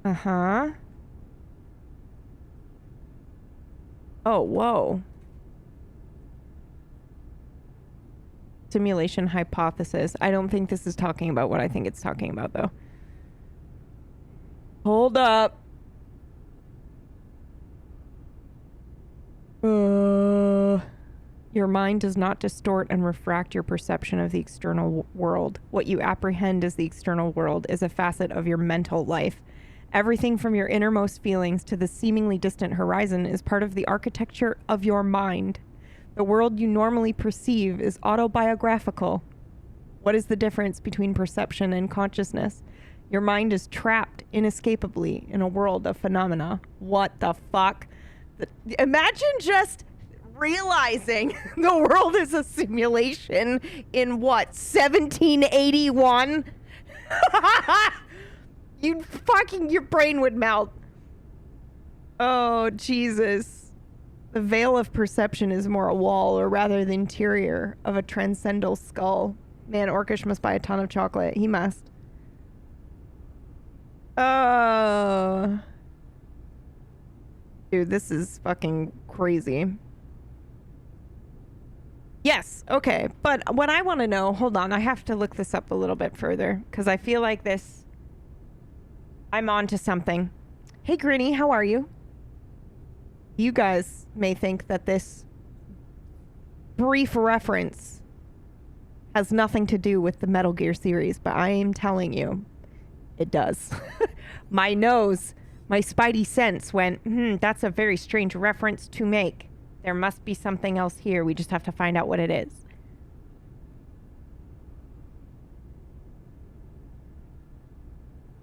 Uh-huh. Oh, whoa. Simulation hypothesis. I don't think this is talking about what I think it's talking about, though. Hold up. Your mind does not distort and refract your perception of the external world. What you apprehend as the external world is a facet of your mental life. Everything from your innermost feelings to the seemingly distant horizon is part of the architecture of your mind. The world you normally perceive is autobiographical. What is the difference between perception and consciousness? Your mind is trapped inescapably in a world of phenomena. What the fuck? Imagine just realizing the world is a simulation in what, 1781? Your brain would melt. Oh, Jesus. The veil of perception is more a wall, or rather the interior of a transcendental skull. Man, Orcish must buy a ton of chocolate. He must. Dude, this is fucking crazy. Yes, okay. But what I want to know... Hold on, I have to look this up a little bit further, because I feel like this... I'm on to something. Hey, Grinny, how are you? You guys may think that this brief reference has nothing to do with the Metal Gear series, but I am telling you, it does. My nose, my spidey sense went, that's a very strange reference to make. There must be something else here. We just have to find out what it is.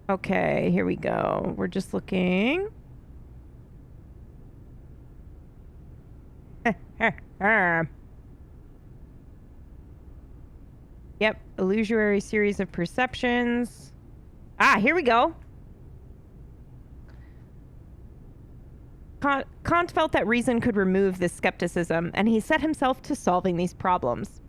Okay, here we go. We're just looking. Yep, illusory series of perceptions. Here we go. Kant felt that reason could remove this skepticism, and he set himself to solving these problems.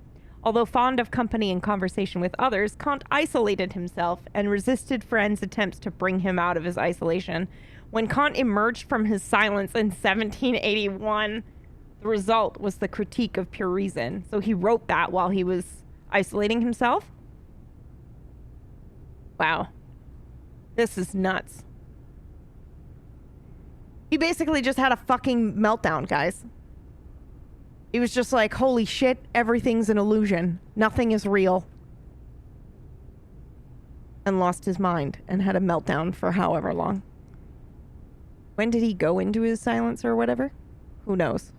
Although fond of company and conversation with others, Kant isolated himself and resisted friends' attempts to bring him out of his isolation. When Kant emerged from his silence in 1781, the result was the Critique of Pure Reason. So he wrote that while he was isolating himself? Wow. This is nuts. He basically just had a fucking meltdown, guys. He was just like, holy shit, everything's an illusion. Nothing is real. And lost his mind and had a meltdown for however long. When did he go into his silence or whatever? Who knows?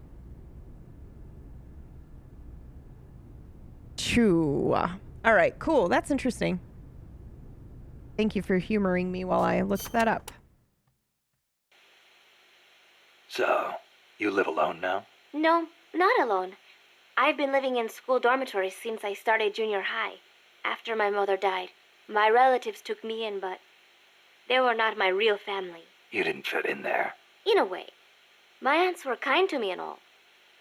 Choo. All right, cool. That's interesting. Thank you for humoring me while I looked that up. So, you live alone now? No, not alone. I've been living in school dormitories since I started junior high. After my mother died, my relatives took me in, but they were not my real family. You didn't fit in there. In a way. My aunts were kind to me and all.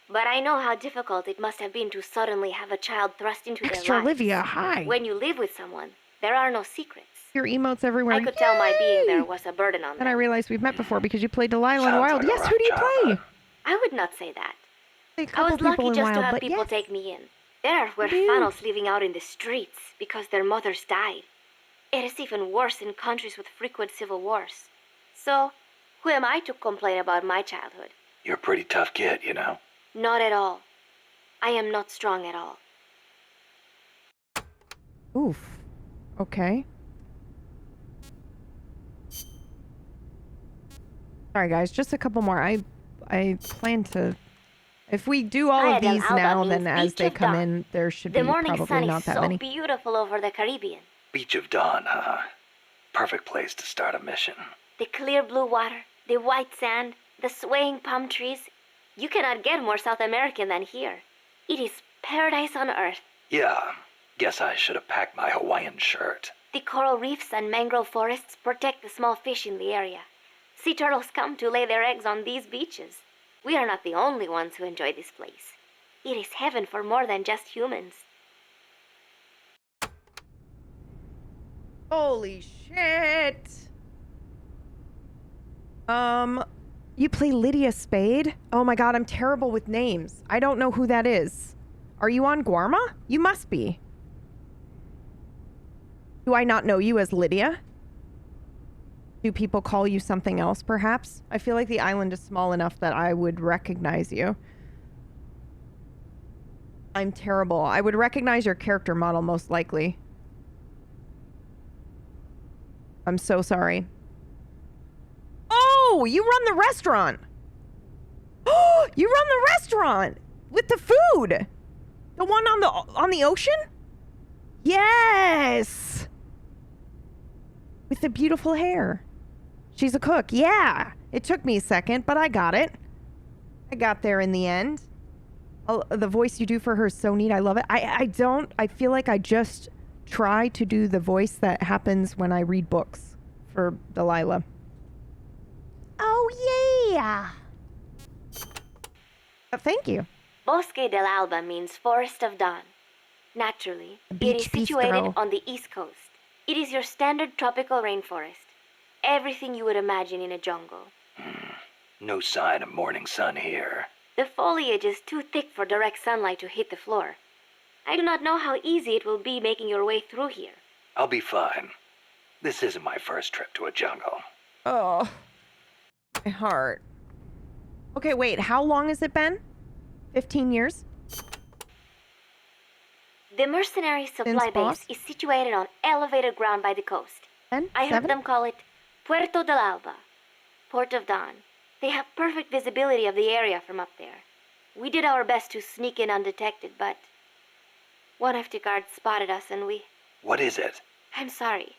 But I know how difficult it must have been to suddenly have a child thrust into their Extra lives. Olivia, hi. When you live with someone, there are no secrets. Your emotes everywhere. I could tell my being there was a burden on them. And I realized we've met before because you played Delilah in Sounds Wild. like a Yes, rough who do you childhood. play? I would not say that. A I couple was lucky people in just to Wild, have but people yes. take me in. There were funnels living out in the streets because their mothers died. It is even worse in countries with frequent civil wars. So, who am I to complain about my childhood? You're a pretty tough kid, you know? Not at all. I am not strong at all. Oof. Okay. Sorry, guys. Just a couple more. I plan to... If we do all of Playa del these Alba now, means then as beach they of come dawn. in, there should The be morning probably sun not is that so many. beautiful over the Caribbean. Beach of Dawn, huh? Perfect place to start a mission. The clear blue water, the white sand, the swaying palm trees. You cannot get more South American than here. It is paradise on earth. Yeah, guess I should have packed my Hawaiian shirt. The coral reefs and mangrove forests protect the small fish in the area. Sea turtles come to lay their eggs on these beaches. We are not the only ones who enjoy this place. It is heaven for more than just humans. Holy shit! You play Lydia Spade? Oh my god, I'm terrible with names. I don't know who that is. Are you on Guarma? You must be. Do I not know you as Lydia? Do people call you something else, perhaps? I feel like the island is small enough that I would recognize you. I'm terrible. I would recognize your character model, most likely. I'm so sorry. Oh, you run the restaurant. Oh, you run the restaurant with the food. The one on the ocean? Yes. With the beautiful hair. She's a cook. Yeah. It took me a second, but I got it. I got there in the end. Oh, the voice you do for her is so neat. I love it. I feel like I just try to do the voice that happens when I read books for Delilah. Oh, yeah. Thank you. Bosque del Alba means Forest of Dawn. Naturally, it is situated bistro. on the east coast. It is your standard tropical rainforest. Everything you would imagine in a jungle. No sign of morning sun here. The foliage is too thick for direct sunlight to hit the floor. I do not know how easy it will be making your way through here. I'll be fine. This isn't my first trip to a jungle. Oh, my heart. Okay, wait, how long has it been? 15 years? The mercenary supply Since base boss? is situated on elevated ground by the coast. 10? I heard 7? them call it Puerto del Alba, Port of Dawn. They have perfect visibility of the area from up there. We did our best to sneak in undetected, but one of the guards spotted us and we... What is it? I'm sorry.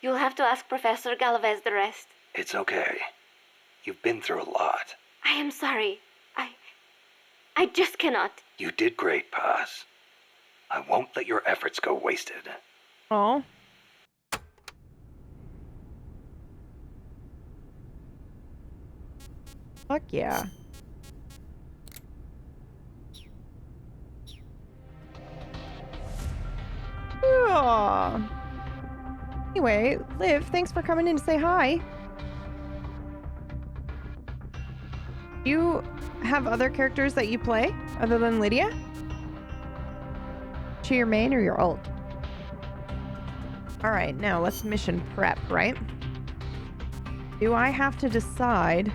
You'll have to ask Professor Galvez the rest. It's okay. You've been through a lot. I am sorry. I just cannot. You did great, Paz. I won't let your efforts go wasted. Oh. Fuck yeah. Aw. Anyway, Liv, thanks for coming in to say hi. Do you have other characters that you play other than Lydia? Is she your main or your ult? Alright, now let's mission prep, right? Do I have to decide?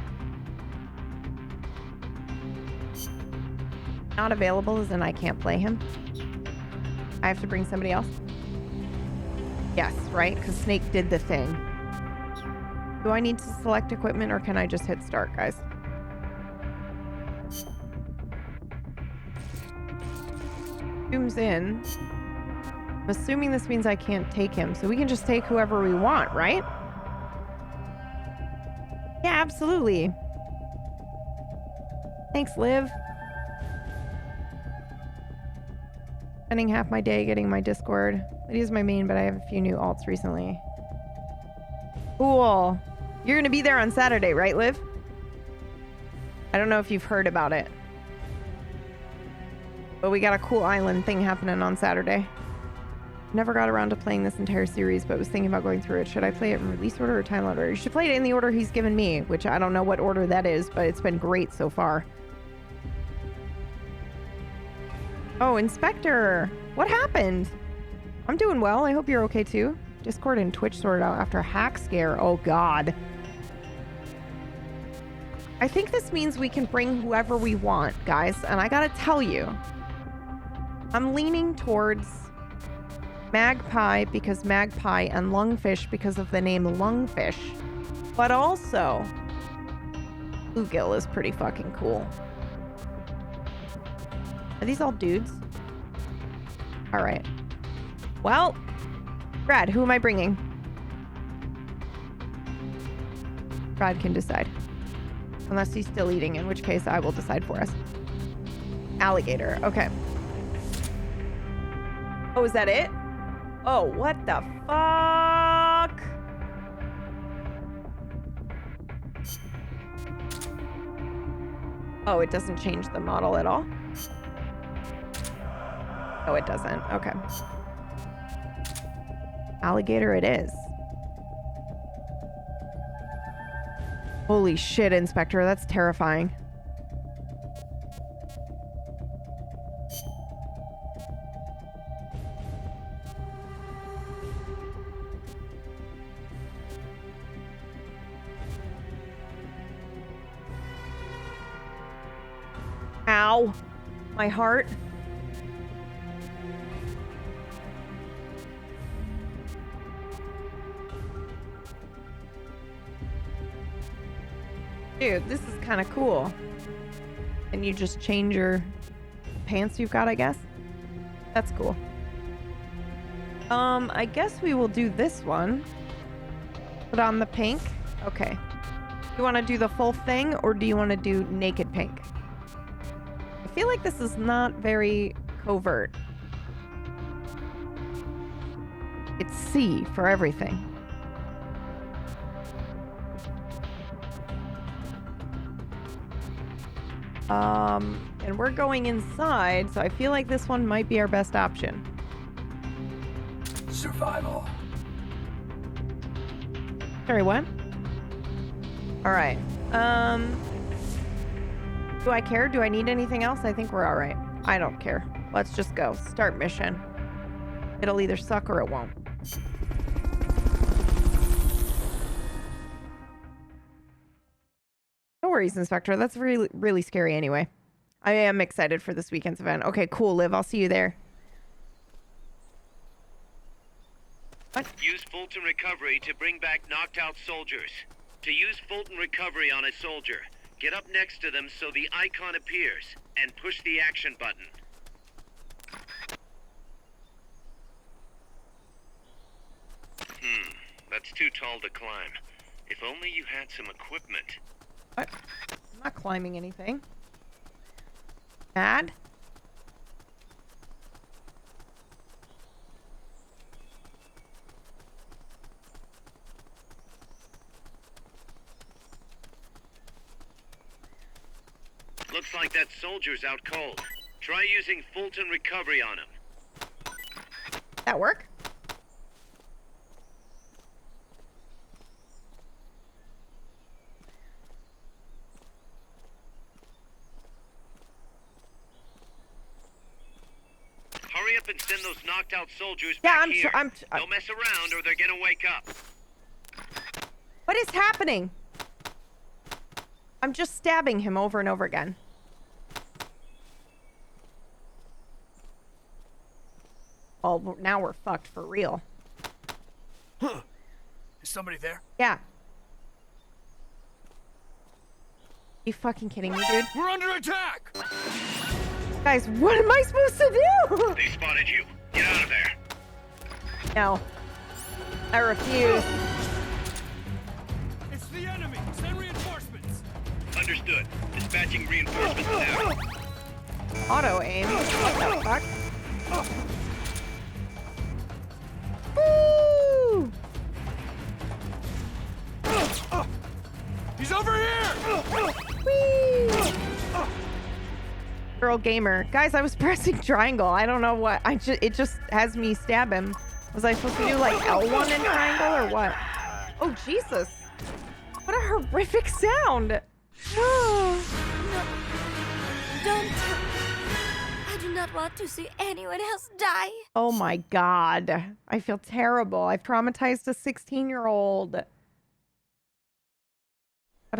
Not available as in I can't play him. I have to bring somebody else? Yes, right? Because Snake did the thing. Do I need to select equipment or can I just hit start, guys? Zooms in. I'm assuming this means I can't take him, so we can just take whoever we want, right? Yeah, absolutely. Thanks, Liv. Spending half my day getting my Discord. Lydia's my main, but I have a few new alts recently. Cool. You're gonna be there on Saturday, right, Liv? I don't know if you've heard about it. But we got a cool island thing happening on Saturday. Never got around to playing this entire series, but was thinking about going through it. Should I play it in release order or time order? You should play it in the order he's given me, which I don't know what order that is, but it's been great so far. Oh, Inspector! What happened? I'm doing well. I hope you're okay too. Discord and Twitch sorted out after a hack scare. Oh god. I think this means we can bring whoever we want, guys. And I gotta tell you, I'm leaning towards Magpie because Magpie and Lungfish because of the name Lungfish. But also, Bluegill is pretty fucking cool. Are these all dudes? Alright. Well, Brad, who am I bringing? Brad can decide. Unless he's still eating, in which case I will decide for us. Alligator, okay. Oh, is that it? Oh, what the fuck? Oh, it doesn't change the model at all? No, it doesn't. Okay. Alligator it is. Holy shit, Inspector. That's terrifying. Ow. My heart. Dude, this is kind of cool. And you just change your pants you've got, I guess? That's cool. I guess we will do this one. Put on the pink. Okay. You want to do the full thing, or do you want to do naked pink? I feel like this is not very covert. It's C for everything. And we're going inside, so I feel like this one might be our best option. Survival. Sorry, what? Alright. Do I care? Do I need anything else? I think we're alright. I don't care. Let's just go. Start mission. It'll either suck or it won't. No worries, Inspector. That's really, really scary anyway. I am excited for this weekend's event. Okay, cool, Liv. I'll see you there. What? Use Fulton Recovery to bring back knocked out soldiers. To use Fulton Recovery on a soldier, get up next to them so the icon appears, and push the action button. That's too tall to climb. If only you had some equipment. What? I'm not climbing anything. Mad? Looks like that soldier's out cold. Try using Fulton Recovery on him. That work? Hurry up and send those knocked out soldiers back here. Don't mess around or they're gonna wake up. What is happening? I'm just stabbing him over and over again. Oh, now we're fucked for real. Huh. Is somebody there? Yeah. You fucking kidding me, dude? We're under attack! Guys, what am I supposed to do? They spotted you. Get out of there. No. I refuse. It's the enemy! Send reinforcements! Understood. Dispatching reinforcements now. Auto aim. What the fuck? Woo! He's over here! Whee! Girl gamer. Guys, I was pressing triangle. I don't know what. It just has me stab him. Was I supposed to do like L1 in triangle or what? Oh, Jesus. What a horrific sound. Don't. I do not want to see anyone else die. Oh my God. I feel terrible. I've traumatized a 16-year-old. What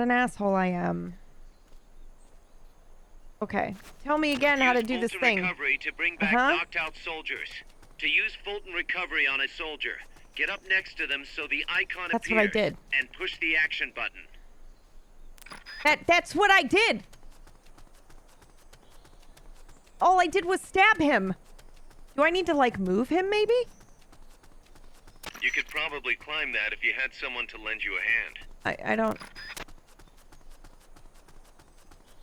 an asshole I am. Okay. Tell me again how to do this thing. Recovery to bring back knocked out soldiers. To use Fulton recovery on a soldier, get up next to them so the icon That's appears. what I did. And push the action button. That's what I did. All I did was stab him. Do I need to like move him maybe? You could probably climb that if you had someone to lend you a hand. I don't.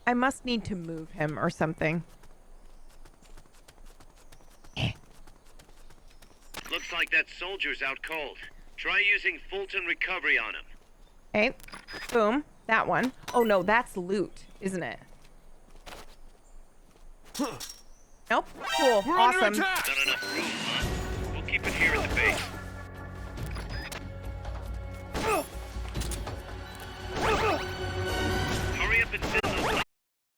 I must need to move him or something. Looks like that soldier's out cold. Try using Fulton recovery on him. Okay. Boom. That one. Oh no, that's loot, isn't it? Nope. Cool. Awesome. Not enough room, huh? We'll keep it here at the base. Hurry up and